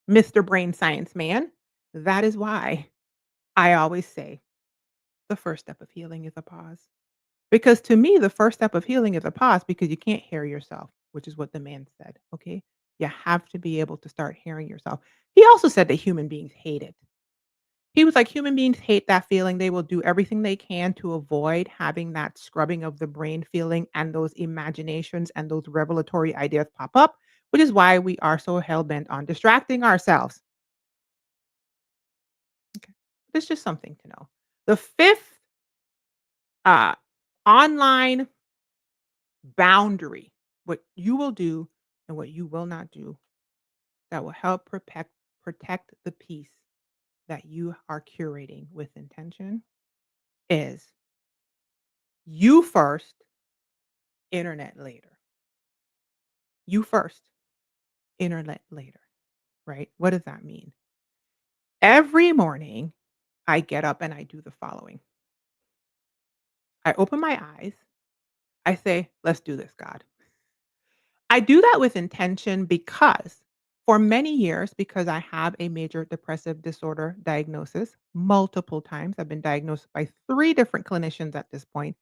Mr. Brain Science Man, that is why I always say the first step of healing is a pause. Because to me, the first step of healing is a pause because you can't hear yourself, which is what the man said. Okay. You have to be able to start hearing yourself. He also said that human beings hate it. He was like, human beings hate that feeling. They will do everything they can to avoid having that scrubbing of the brain feeling and those imaginations and those revelatory ideas pop up, which is why we are so hell bent on distracting ourselves. Okay. It's just something to know. The fifth uh, online boundary, what you will do and what you will not do, that will help protect the peace that you are curating with intention is you first, internet later. You first, internet later, right? What does that mean? Every morning, I get up and I do the following. I open my eyes. I say, let's do this, God. I do that with intention because for many years, because I have a major depressive disorder diagnosis multiple times, I've been diagnosed by three different clinicians at this point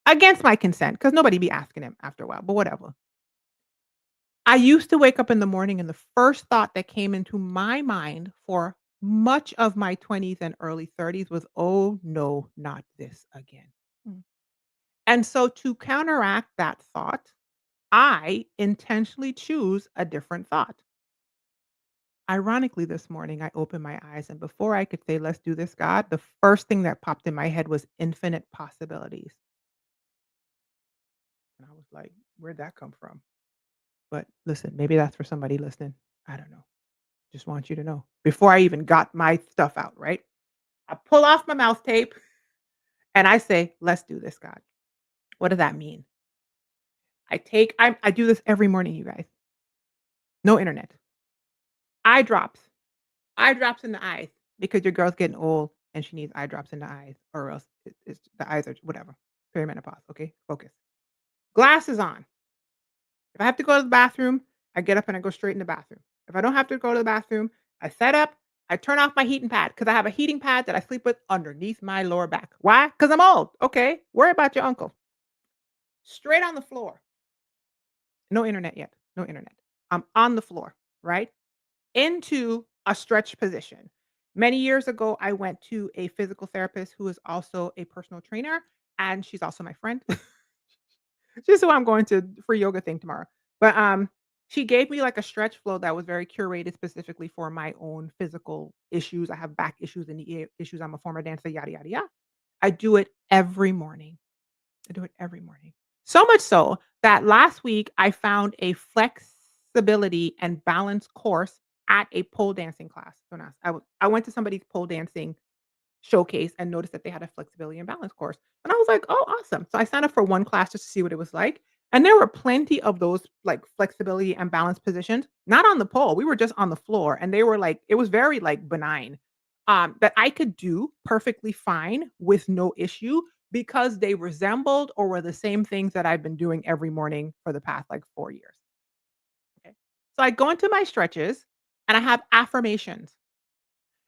against my consent because nobody be asking him after a while, but whatever. I used to wake up in the morning and the first thought that came into my mind for much of my 20s and early 30s was, "Oh, no, not this again." Mm. And so to counteract that thought, I intentionally choose a different thought. Ironically, this morning, I opened my eyes, and before I could say, "Let's do this, God," the first thing that popped in my head was infinite possibilities. And I was like, "Where'd that come from?" But listen, maybe that's for somebody listening. I don't know. Just want you to know. Before I even got my stuff out, right? I pull off my mouth tape and I say, "Let's do this, God." What does that mean? I do this every morning, you guys. No internet. Eye drops. Eye drops in the eyes because your girl's getting old and she needs eye drops in the eyes or else it's the eyes are whatever. Perimenopause, okay? Focus. Glasses on. If I have to go to the bathroom, I get up and I go straight in the bathroom. If I don't have to go to the bathroom, I set up, I turn off my heating pad because I have a heating pad that I sleep with underneath my lower back. Why? Because I'm old. Okay. Worry about your uncle. Straight on the floor. No internet yet. No internet. I'm on the floor, right? Into a stretch position. Many years ago, I went to a physical therapist who is also a personal trainer, and she's also my friend. Just so I'm going to free yoga thing tomorrow. But, she gave me, like, a stretch flow that was very curated specifically for my own physical issues. I have back issues and knee issues. I'm a former dancer, yada, yada, yada. I do it every morning. I do it every morning. So much so that last week I found a flexibility and balance course at a pole dancing class. Don't ask. I went to somebody's pole dancing showcase and noticed that they had a flexibility and balance course. And I was like, "Oh, awesome." So I signed up for one class just to see what it was like. And there were plenty of those like flexibility and balance positions, not on the pole. We were just on the floor and they were like, it was very like benign. That I could do perfectly fine with no issue because they resembled or were the same things that I've been doing every morning for the past, like, 4 years. Okay. So I go into my stretches and I have affirmations.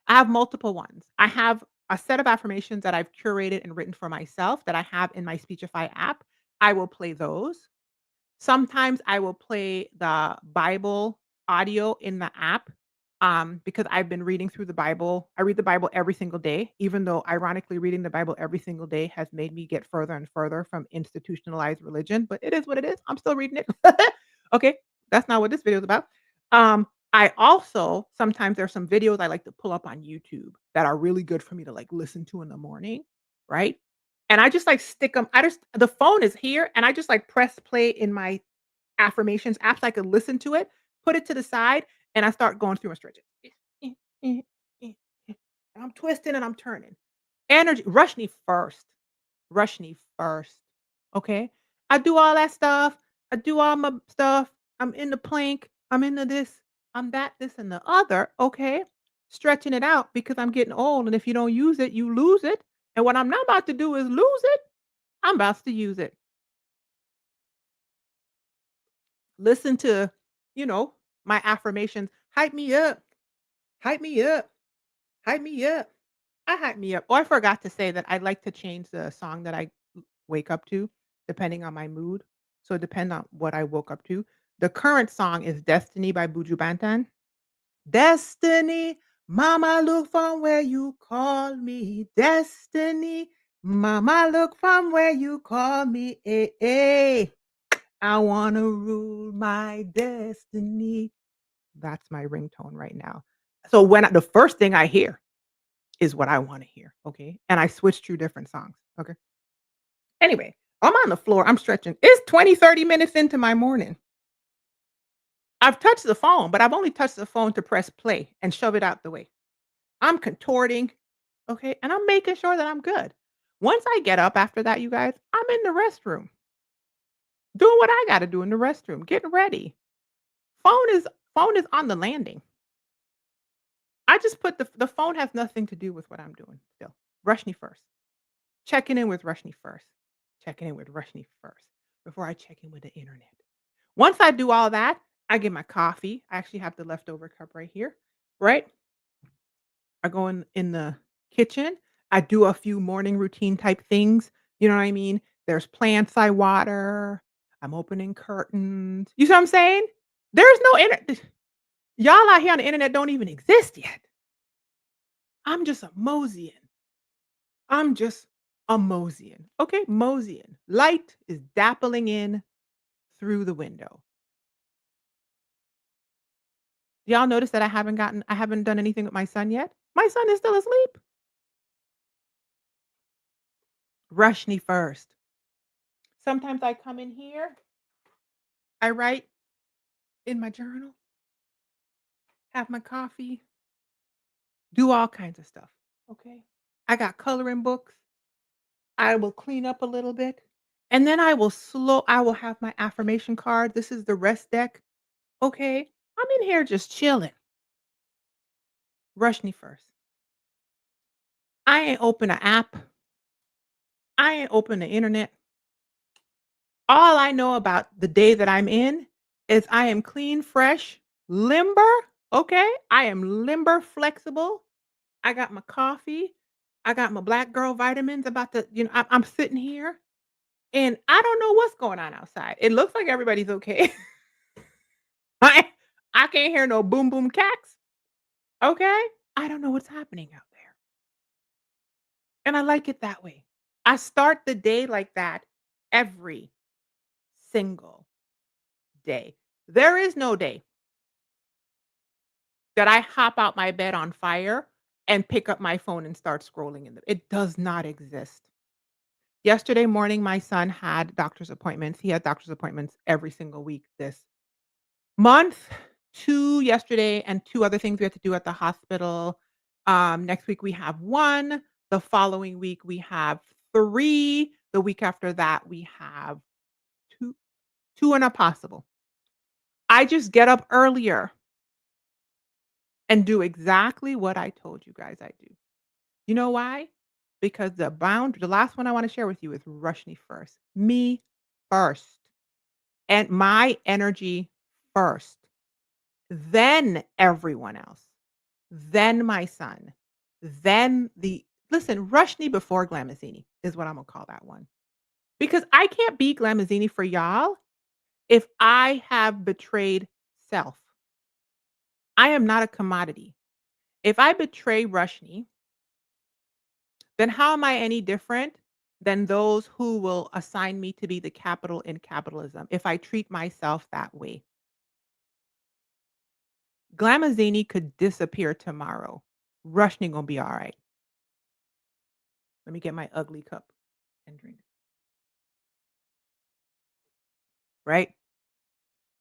I have multiple ones. I have a set of affirmations that I've curated and written for myself that I have in my Speechify app. I will play those. Sometimes I will play the Bible audio in the app, because I've been reading through the Bible. I read the Bible every single day, even though ironically reading the Bible every single day has made me get further and further from institutionalized religion, but it is what it is. I'm still reading it. Okay, that's not what this video is about. I also sometimes there's some videos I like to pull up on YouTube that are really good for me to, like, listen to in the morning, right? And I just, like, stick them. I just the phone is here, and I just, like, press play in my affirmations app so I could listen to it, put it to the side, and I start going through my stretches. And I'm twisting and I'm turning. Energy rush me first. Rush me first. Okay? I do all that stuff. I do all my stuff. I'm in the plank. I'm into this. I'm that, this, and the other. Okay? Stretching it out because I'm getting old. And if you don't use it, you lose it. And what I'm not about to do is lose it. I'm about to use it. Listen to, you know, my affirmations. Hype me up. Hype me up. Hype me up. I hype me up. Oh, I forgot to say that I like to change the song that I wake up to depending on my mood. So it depends on what I woke up to. The current song is Destiny by Buju Banton. Destiny, mama, look from where you call me. Destiny, mama, look from where you call me. Eh, eh. I wanna rule my destiny. That's my ringtone right now. So the first thing I hear is what I wanna hear, okay? And I switch through different songs, okay? Anyway, I'm on the floor, I'm stretching. It's 20, 30 minutes into my morning. I've touched the phone, but I've only touched the phone to press play and shove it out the way. I'm contorting, okay? And I'm making sure that I'm good. Once I get up after that, you guys, I'm in the restroom, doing what I gotta do in the restroom, getting ready. Phone is phone is on the landing. I just put the phone has nothing to do with what I'm doing still. Rushni first. Checking in with Rushni first. Checking in with Rushni first before I check in with the internet. Once I do all that, I get my coffee. I actually have the leftover cup right here, right? I go in the kitchen. I do a few morning routine type things. You know what I mean? There's plants I water. I'm opening curtains. You see what I'm saying? There's no internet. Y'all out here on the internet don't even exist yet. I'm just a moseying. I'm just a moseying. Okay, moseying. Light is dappling in through the window. Y'all notice that I haven't done anything with my son yet? My son is still asleep. Rush me first. Sometimes I come in here, I write in my journal, have my coffee, do all kinds of stuff. Okay. I got coloring books. I will clean up a little bit. And then I will have my affirmation card. This is the rest deck. Okay. I'm in here just chilling. Rush me first. I ain't open an app. I ain't open the internet. All I know about the day that I'm in is I am clean, fresh, limber, okay? I am limber, flexible. I got my coffee. I got my black girl vitamins about to, I'm sitting here and I don't know what's going on outside. It looks like everybody's okay. I I can't hear no boom boom cats, okay? I don't know what's happening out there. And I like it that way. I start the day like that every single day. There is no day that I hop out my bed on fire and pick up my phone and start scrolling it does not exist. Yesterday morning, my son had doctor's appointments. He had doctor's appointments every single week this month. 2 yesterday and 2 other things we had to do at the hospital. Next week we have 1. The following week we have 3. The week after that we have 2 2 and a possible. I just get up earlier and do exactly what I told you guys I do. You know why? because the last one I wanna share with you is rush me first. Me first, and my energy first, then everyone else, then my son, then the listen, Rushni before Glamazini is what I'm gonna call that one. Because I can't be Glamazini for y'all if I have betrayed self. I am not a commodity. If I betray Rushni, then how am I any different than those who will assign me to be the capital in capitalism if I treat myself that way? Glamazini could disappear tomorrow. Rushni gonna be all right. Let me get my ugly cup and drink. Right?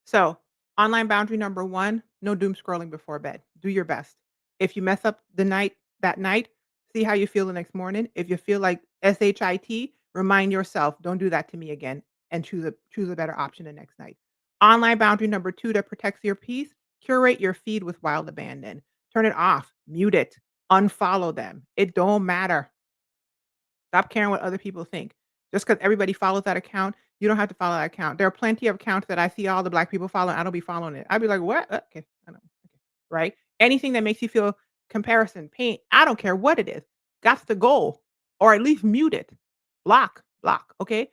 So, online boundary number 1, no doom scrolling before bed. Do your best. If you mess up that night, see how you feel the next morning. If you feel like SHIT, remind yourself, don't do that to me again and choose a better option the next night. Online boundary number 2 that protects your peace, curate your feed with wild abandon. Turn it off, mute it, unfollow them. It don't matter. Stop caring what other people think. Just because everybody follows that account, you don't have to follow that account. There are plenty of accounts that I see all the black people following, I don't be following it. I'd be like, "What? Okay, I know, okay." Right? Anything that makes you feel comparison, pain, I don't care what it is, gots to go, or at least mute it. Block, okay?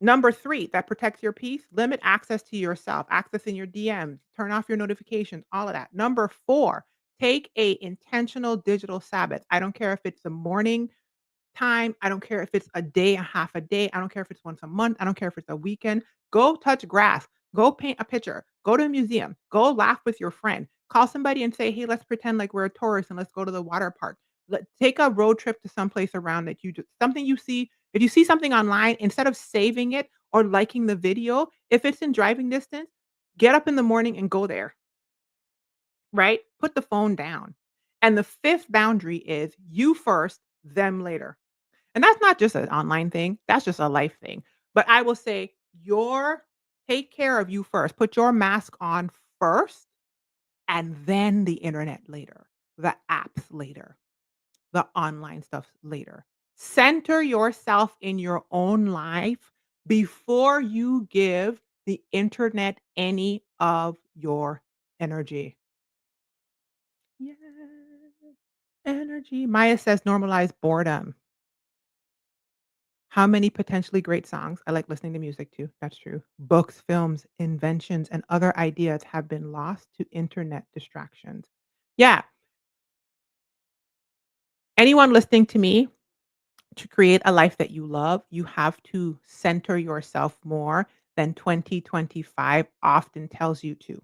Number 3, that protects your peace, limit access to yourself, access in your DMs, turn off your notifications, all of that. Number 4, take a intentional digital Sabbath. I don't care if it's the morning time. I don't care if it's a day, a half a day. I don't care if it's once a month. I don't care if it's a weekend. Go touch grass. Go paint a picture. Go to a museum. Go laugh with your friend. Call somebody and say, "Hey, let's pretend like we're a tourist and let's go to the water park." Take a road trip to someplace around that you just something you see. If you see something online, instead of saving it or liking the video, if it's in driving distance, get up in the morning and go there, right? Put the phone down. And the fifth boundary is you first, them later. And that's not just an online thing, that's just a life thing. But I will say your take care of you first. Put your mask on first and then the internet later, the apps later, the online stuff later. Center yourself in your own life before you give the internet any of your energy. Yeah. Energy. Maya says normalize boredom. How many potentially great songs I like listening to music too, that's true. Books, films, inventions, and other ideas have been lost to internet distractions. Yeah, anyone listening to me, to create a life that you love, you have to center yourself more than 2025 often tells you to.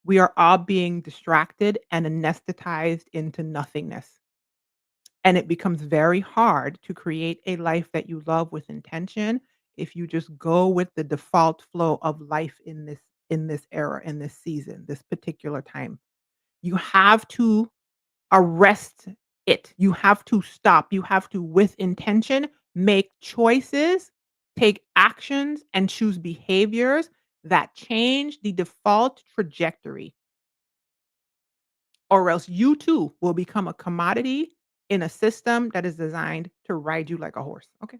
We are all being distracted and anesthetized into nothingness. And it becomes very hard to create a life that you love with intention if you just go with the default flow of life in this era, in this season, this particular time. You have to arrest it. You have to stop. You have to, with intention, make choices, take actions, and choose behaviors that change the default trajectory or else you too will become a commodity in a system that is designed to ride you like a horse. Okay.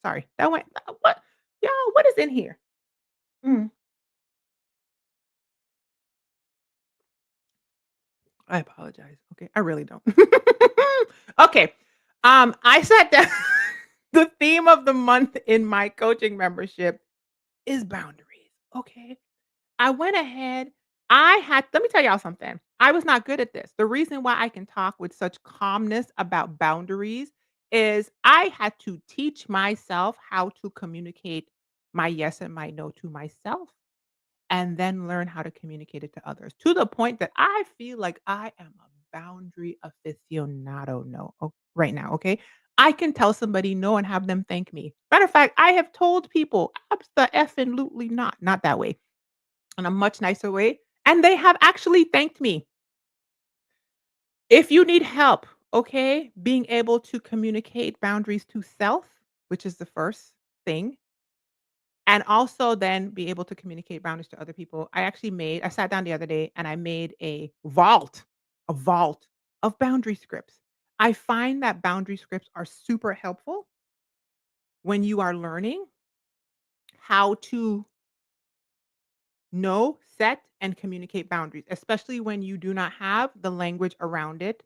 Sorry. That went what? Y'all, what is in here? Mm, I apologize. Okay. I really don't. Okay. I said that the theme of the month in my coaching membership is boundaries. Okay. I went ahead. Let me tell y'all something. I was not good at this. The reason why I can talk with such calmness about boundaries is I had to teach myself how to communicate my yes and my no to myself and then learn how to communicate it to others to the point that I feel like I am a boundary aficionado no right now. Okay. I can tell somebody no and have them thank me. Matter of fact, I have told people, absolutely not that way in a much nicer way, and they have actually thanked me. If you need help, okay, being able to communicate boundaries to self, which is the first thing, and also then be able to communicate boundaries to other people. I sat down the other day and I made a vault of boundary scripts. I find that boundary scripts are super helpful when you are learning how to know, set, and communicate boundaries, especially when you do not have the language around it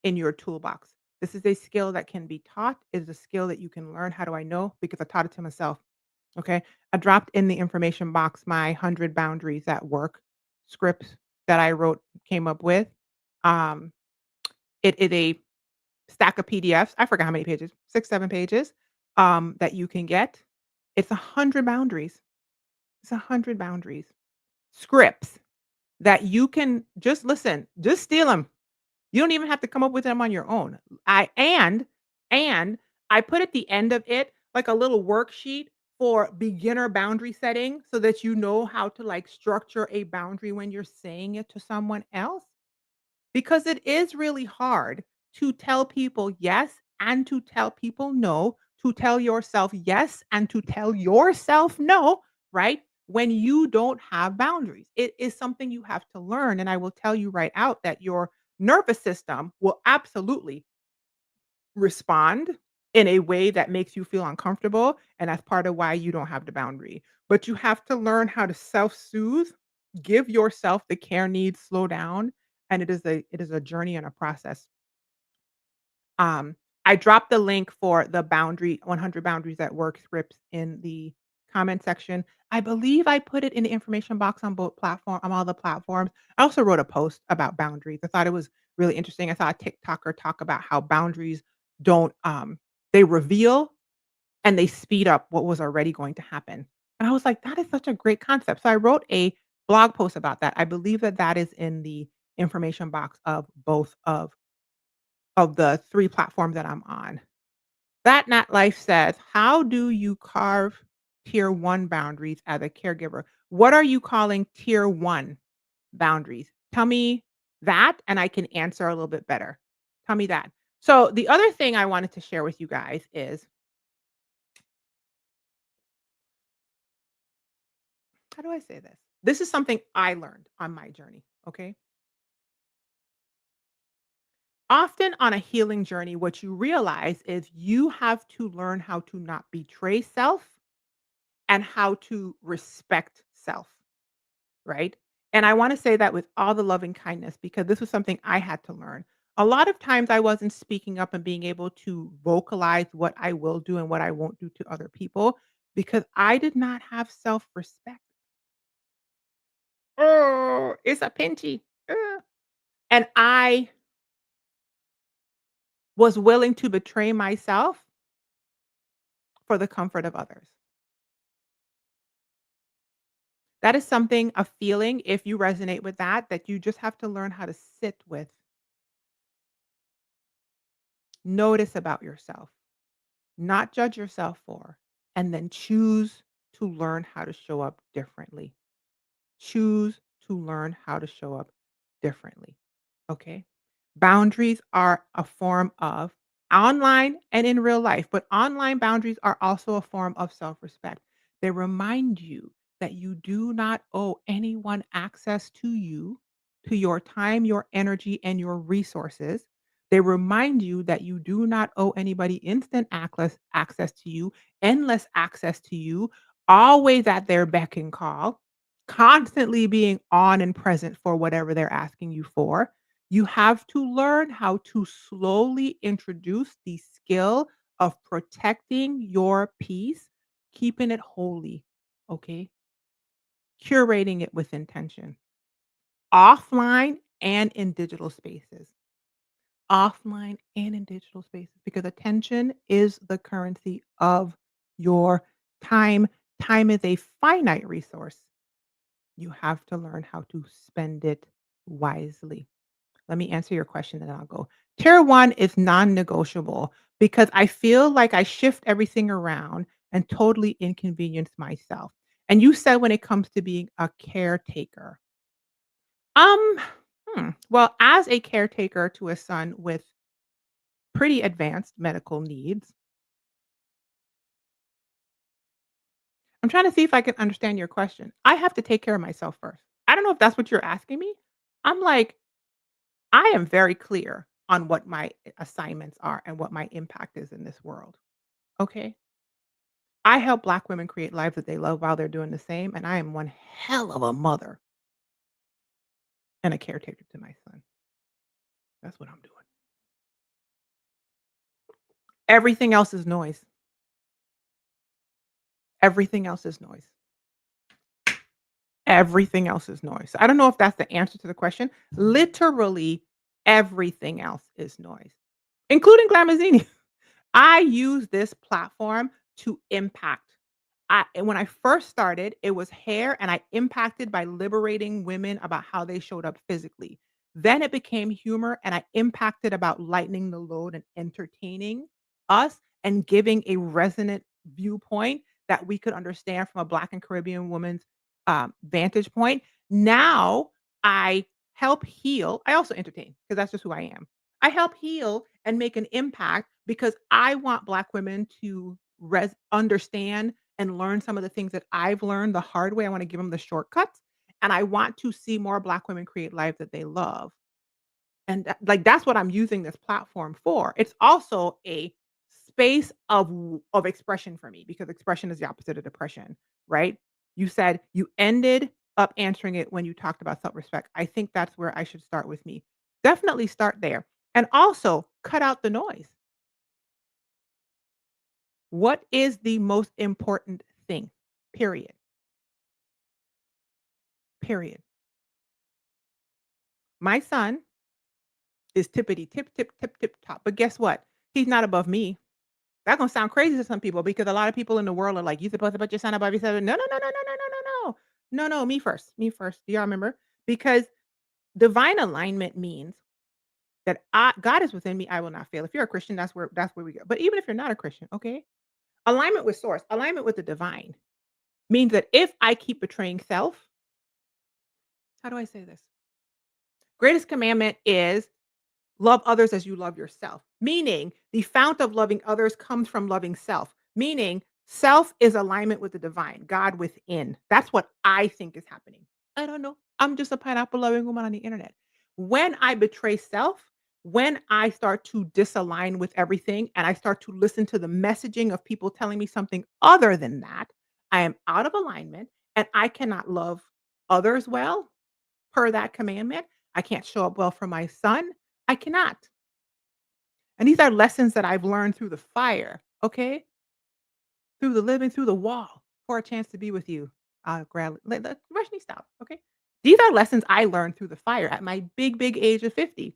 in your toolbox. This is a skill that can be taught, is a skill that you can learn. How do I know? Because I taught it to myself. Okay. I dropped in the information box my 100 boundaries at work script that I wrote, came up with. Um, it is a stack of PDFs. I forgot how many pages, 6, 7 pages that you can get. It's 100 boundaries. It's 100 boundaries. Scripts that you can just listen, just steal them. You don't even have to come up with them on your own. And I put at the end of it like a little worksheet for beginner boundary setting so that you know how to like structure a boundary when you're saying it to someone else because it is really hard to tell people yes and to tell people no, to tell yourself yes and to tell yourself no, right? When you don't have boundaries, it is something you have to learn. And I will tell you right out that your nervous system will absolutely respond in a way that makes you feel uncomfortable. And that's part of why you don't have the boundary. But you have to learn how to self soothe, give yourself the care needs, slow down. And it is a journey and a process. Um, I dropped the link for the boundary 100 boundaries at work scripts in the comment section. I believe I put it in the information box on both platform on all the platforms. I also wrote a post about boundaries. I thought it was really interesting. I saw a TikToker talk about how boundaries don't they reveal and they speed up what was already going to happen. And I was like, that is such a great concept. So I wrote a blog post about that. I believe that that is in the information box of both of the 3 platforms that I'm on. That Not Life says, "How do you carve tier 1 boundaries as a caregiver? What are you calling tier 1 boundaries? Tell me that, and I can answer a little bit better. Tell me that." So, the other thing I wanted to share with you guys is how do I say this? This is something I learned on my journey, okay? Often on a healing journey, what you realize is you have to learn how to not betray self and how to respect self, right? And I want to say that with all the loving kindness because this was something I had to learn. A lot of times I wasn't speaking up and being able to vocalize what I will do and what I won't do to other people because I did not have self respect. Oh, it's a pinchy. And I was willing to betray myself for the comfort of others. That is something, a feeling, if you resonate with that, that you just have to learn how to sit with, notice about yourself, not judge yourself for, and then choose to learn how to show up differently. Choose to learn how to show up differently. Okay. Boundaries are a form of online and in real life, but online boundaries are also a form of self respect. They remind you that you do not owe anyone access to you, to your time, your energy, and your resources. They remind you that you do not owe anybody instant access to you, endless access to you, always at their beck and call, constantly being on and present for whatever they're asking you for. You have to learn how to slowly introduce the skill of protecting your peace, keeping it holy, okay? Curating it with intention, offline and in digital spaces. Offline and in digital spaces because attention is the currency of your time. Time is a finite resource. You have to learn how to spend it wisely. Let me answer your question and then I'll go. Tier 1 is non-negotiable because I feel like I shift everything around and totally inconvenience myself. And you said when it comes to being a caretaker. Um, well, as a caretaker to a son with pretty advanced medical needs, I'm trying to see if I can understand your question. I have to take care of myself first. I don't know if that's what you're asking me. I'm like, I am very clear. on what my assignments are and what my impact is in this world. Okay? I help Black women create lives that they love while they're doing the same, and I am one hell of a mother and a caretaker to my son. That's what I'm doing. Everything else is noise. Everything else is noise. Everything else is noise. I don't know if that's the answer to the question. Literally, everything else is noise, including Glamazini. I use this platform to impact. And when I first started, it was hair, and I impacted by liberating women about how they showed up physically. Then it became humor, and I impacted about lightening the load and entertaining us and giving a resonant viewpoint that we could understand from a Black and Caribbean woman's vantage point. Now I help heal. I also entertain because that's just who I am. I help heal and make an impact because I want Black women to understand and learn some of the things that I've learned the hard way. I wanna give them the shortcuts, and I want to see more Black women create lives that they love. And that's what I'm using this platform for. It's also a space of expression for me because expression is the opposite of depression, right? You said you ended up answering it when you talked about self-respect. I think that's where I should start with me. Definitely start there. And also cut out the noise. What is the most important thing? Period. Period. My son is tippity tip, tip, tip, tip top. But guess what? He's not above me. That's gonna sound crazy to some people because a lot of people in the world are like, "You supposed to put your son above yourself." No, no, no, no, no, no, no, no, no. No, no, me first. Me first. Do y'all remember? Because divine alignment means that God is within me, I will not fail. If you're a Christian, that's where we go. But even if you're not a Christian, okay? Alignment with source, alignment with the divine means that if I keep betraying self, how do I say this? Greatest commandment is love others as you love yourself, meaning the fount of loving others comes from loving self, meaning self is alignment with the divine, God within. That's what I think is happening. I don't know. I'm just a pineapple loving woman on the internet. When I betray self, when I start to disalign with everything and I start to listen to the messaging of people telling me something other than that, I am out of alignment and I cannot love others well per that commandment. I can't show up well for my son. I cannot. And these are lessons that I've learned through the fire, okay? Through the living through the wall for a chance to be with you. Rushni, stop, okay? These are lessons I learned through the fire at my big, big age of 50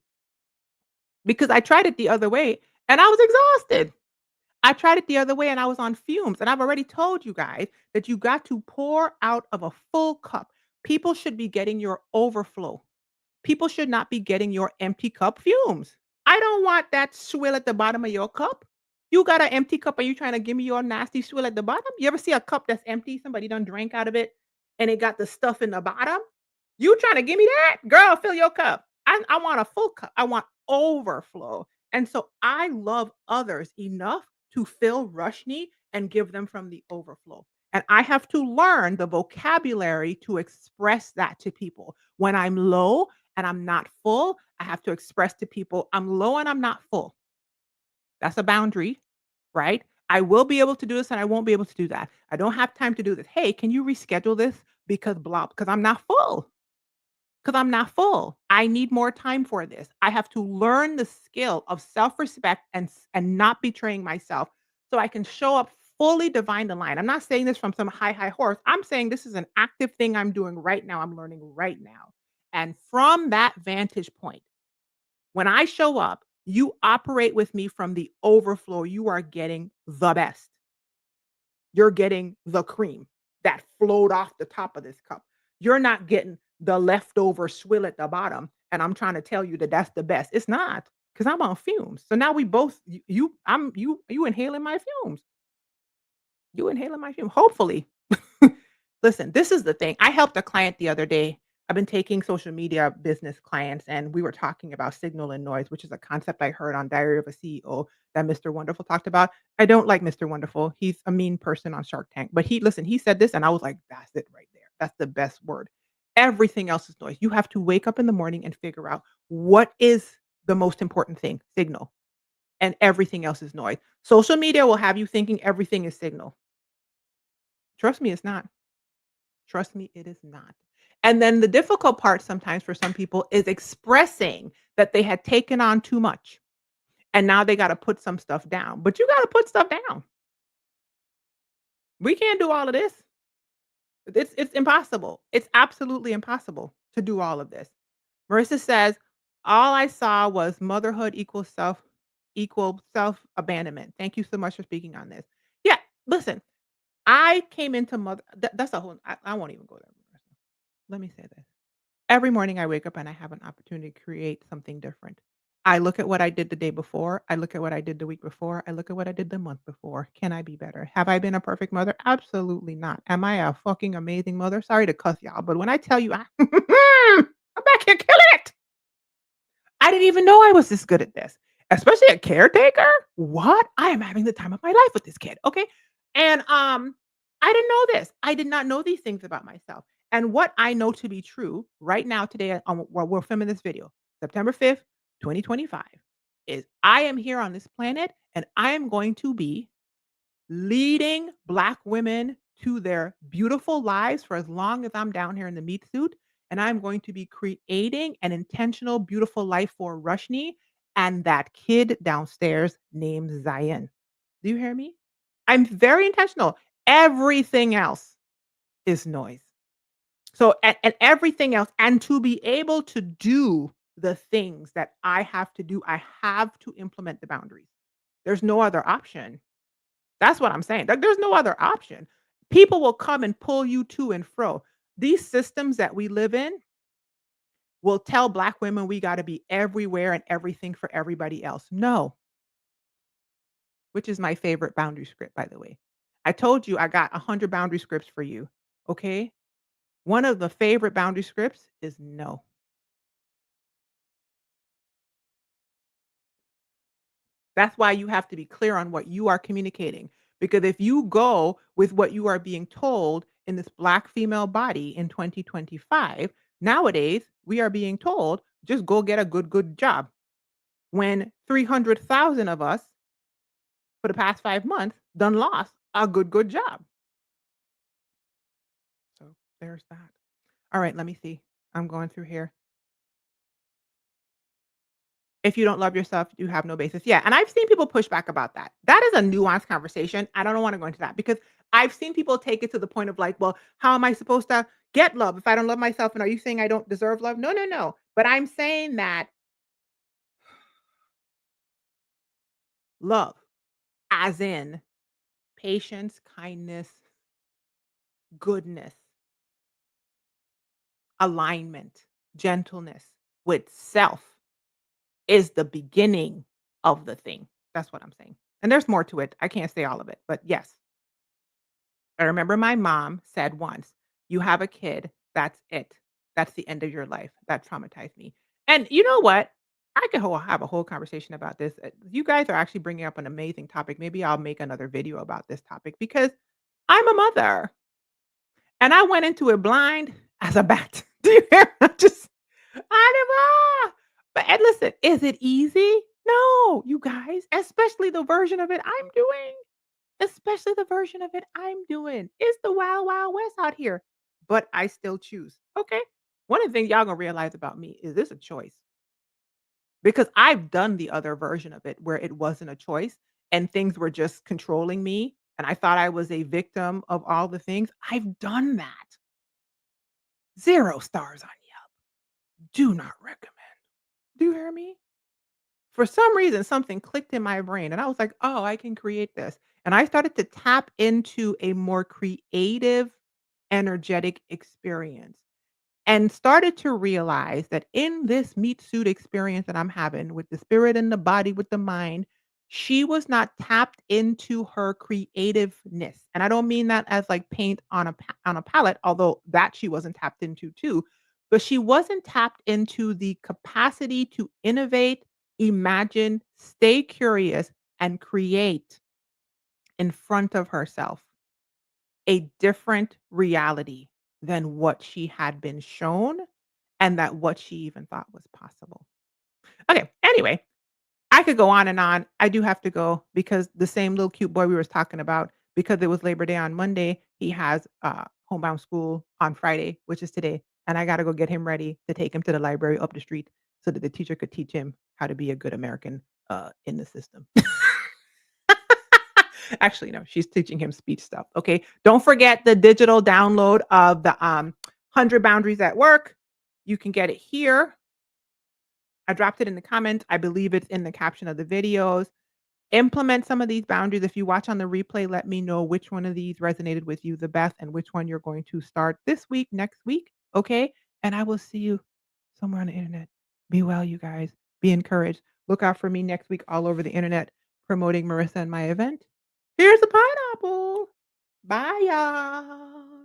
because I tried it the other way and I was exhausted. I tried it the other way and I was on fumes. And I've already told you guys that you got to pour out of a full cup. People should be getting your overflow. People should not be getting your empty cup fumes. I don't want that swill at the bottom of your cup. You got an empty cup and you trying to give me your nasty swill at the bottom? You ever see a cup that's empty, somebody done drank out of it and it got the stuff in the bottom? You trying to give me that? Girl, fill your cup. I want a full cup. I want overflow. And so I love others enough to fill Rushni and give them from the overflow. And I have to learn the vocabulary to express that to people. When I'm low and I'm not full, I have to express to people, I'm low and I'm not full. That's a boundary, right? I will be able to do this and I won't be able to do that. I don't have time to do this. Hey, can you reschedule this because blah, because I'm not full. Because I'm not full. I need more time for this. I have to learn the skill of self-respect and not betraying myself so I can show up fully divine aligned. I'm not saying this from some high horse. I'm saying this is an active thing I'm doing right now. I'm learning right now. And from that vantage point, when I show up, you operate with me from the overflow. You are getting the best. You're getting the cream that flowed off the top of this cup. You're not getting the leftover swill at the bottom, and I'm trying to tell you that that's the best. It's not, because 'cause I'm on fumes. So now we both you inhaling my fumes. You inhaling my fumes, hopefully. Listen, this is the thing. I helped a client the other day. I've been taking social media business clients, and we were talking about signal and noise, which is a concept I heard on Diary of a CEO that Mr. Wonderful talked about. I don't like Mr. Wonderful. He's a mean person on Shark Tank. But he said this, and I was like, that's it right there. That's the best word. Everything else is noise. You have to wake up in the morning and figure out what is the most important thing, signal, and everything else is noise. Social media will have you thinking everything is signal. Trust me, it's not. Trust me, it is not. And then the difficult part sometimes for some people is expressing that they had taken on too much and now they got to put some stuff down. But you got to put stuff down. We can't do all of this. It's impossible. It's absolutely impossible to do all of this. Marissa says, all I saw was motherhood equal self abandonment. Thank you so much for speaking on this. Yeah, listen, I came into that's a whole I won't even go there. Marissa. Let me say this. Every morning I wake up and I have an opportunity to create something different. I look at what I did the day before. I look at what I did the week before. I look at what I did the month before. Can I be better? Have I been a perfect mother? Absolutely not. Am I a fucking amazing mother? Sorry to cuss y'all, but when I tell you I'm back here killing it. I didn't even know I was this good at this, especially a caretaker. What? I am having the time of my life with this kid. Okay. And I didn't know this. I did not know these things about myself. And what I know to be true right now, today, while we're filming this video, September 5th, 2025, is I am here on this planet and I am going to be leading Black women to their beautiful lives for as long as I'm down here in the meat suit. And I'm going to be creating an intentional, beautiful life for Rushni and that kid downstairs named Zion. Do you hear me? I'm very intentional. Everything else is noise. So, and everything else, and to be able to do the things that I have to do, I have to implement the boundaries. There's no other option. That's what I'm saying. Like, there's no other option. People will come and pull you to and fro. These systems that we live in will tell Black women we got to be everywhere and everything for everybody else. No, which is my favorite boundary script, by the way. I told you I got 100 boundary scripts for you. Okay. One of the favorite boundary scripts is no. That's why you have to be clear on what you are communicating. Because if you go with what you are being told in this Black female body in 2025, nowadays we are being told just go get a good job. When 300,000 of us for the past 5 months done lost a good job. So there's that. All right, let me see. I'm going through here. If you don't love yourself, you have no basis. Yeah, and I've seen people push back about that. That is a nuanced conversation. I don't wanna go into that because I've seen people take it to the point of like, "Well, how am I supposed to get love if I don't love myself? And are you saying I don't deserve love?" No, no, no. But I'm saying that love, as in patience, kindness, goodness, alignment, gentleness with self is the beginning of the thing. That's what I'm saying. And there's more to it. I can't say all of it, but yes. I remember my mom said once, "You have a kid, that's it. That's the end of your life." That traumatized me. And you know what? I could have a whole conversation about this. You guys are actually bringing up an amazing topic. Maybe I'll make another video about this topic because I'm a mother and I went into it blind as a bat. Do you hear? I never. But and listen, is it easy? No, you guys, especially the version of it I'm doing. Especially the version of it I'm doing. It's the wild, wild west out here, but I still choose. Okay. One of the things y'all gonna realize about me is this a choice because I've done the other version of it where it wasn't a choice and things were just controlling me. And I thought I was a victim of all the things. I've done that. 0 stars on Yelp. Do not recommend. Do you hear me? For some reason, something clicked in my brain and I was like, "Oh, I can create this." And I started to tap into a more creative, energetic experience and started to realize that in this meat suit experience that I'm having with the spirit and the body, with the mind, she was not tapped into her creativeness. And I don't mean that as like paint on on a palette, although that she wasn't tapped into too, but she wasn't tapped into the capacity to innovate, imagine, stay curious, and create in front of herself a different reality than what she had been shown and that what she even thought was possible. Okay, anyway, I could go on and on. I do have to go because the same little cute boy we was talking about, because it was Labor Day on Monday, he has, homebound school on Friday, which is today, and I gotta go get him ready to take him to the library up the street so that the teacher could teach him how to be a good American, in the system. Actually, no, she's teaching him speech stuff, okay? Don't forget the digital download of the, 100 Boundaries at Work. You can get it here. I dropped it in the comments. I believe it's in the caption of the videos. Implement some of these boundaries. If you watch on the replay, let me know which one of these resonated with you the best and which one you're going to start this week, next week, okay? And I will see you somewhere on the internet. Be well, you guys. Be encouraged. Look out for me next week all over the internet promoting Marissa and my event. Here's a pineapple. Bye, y'all.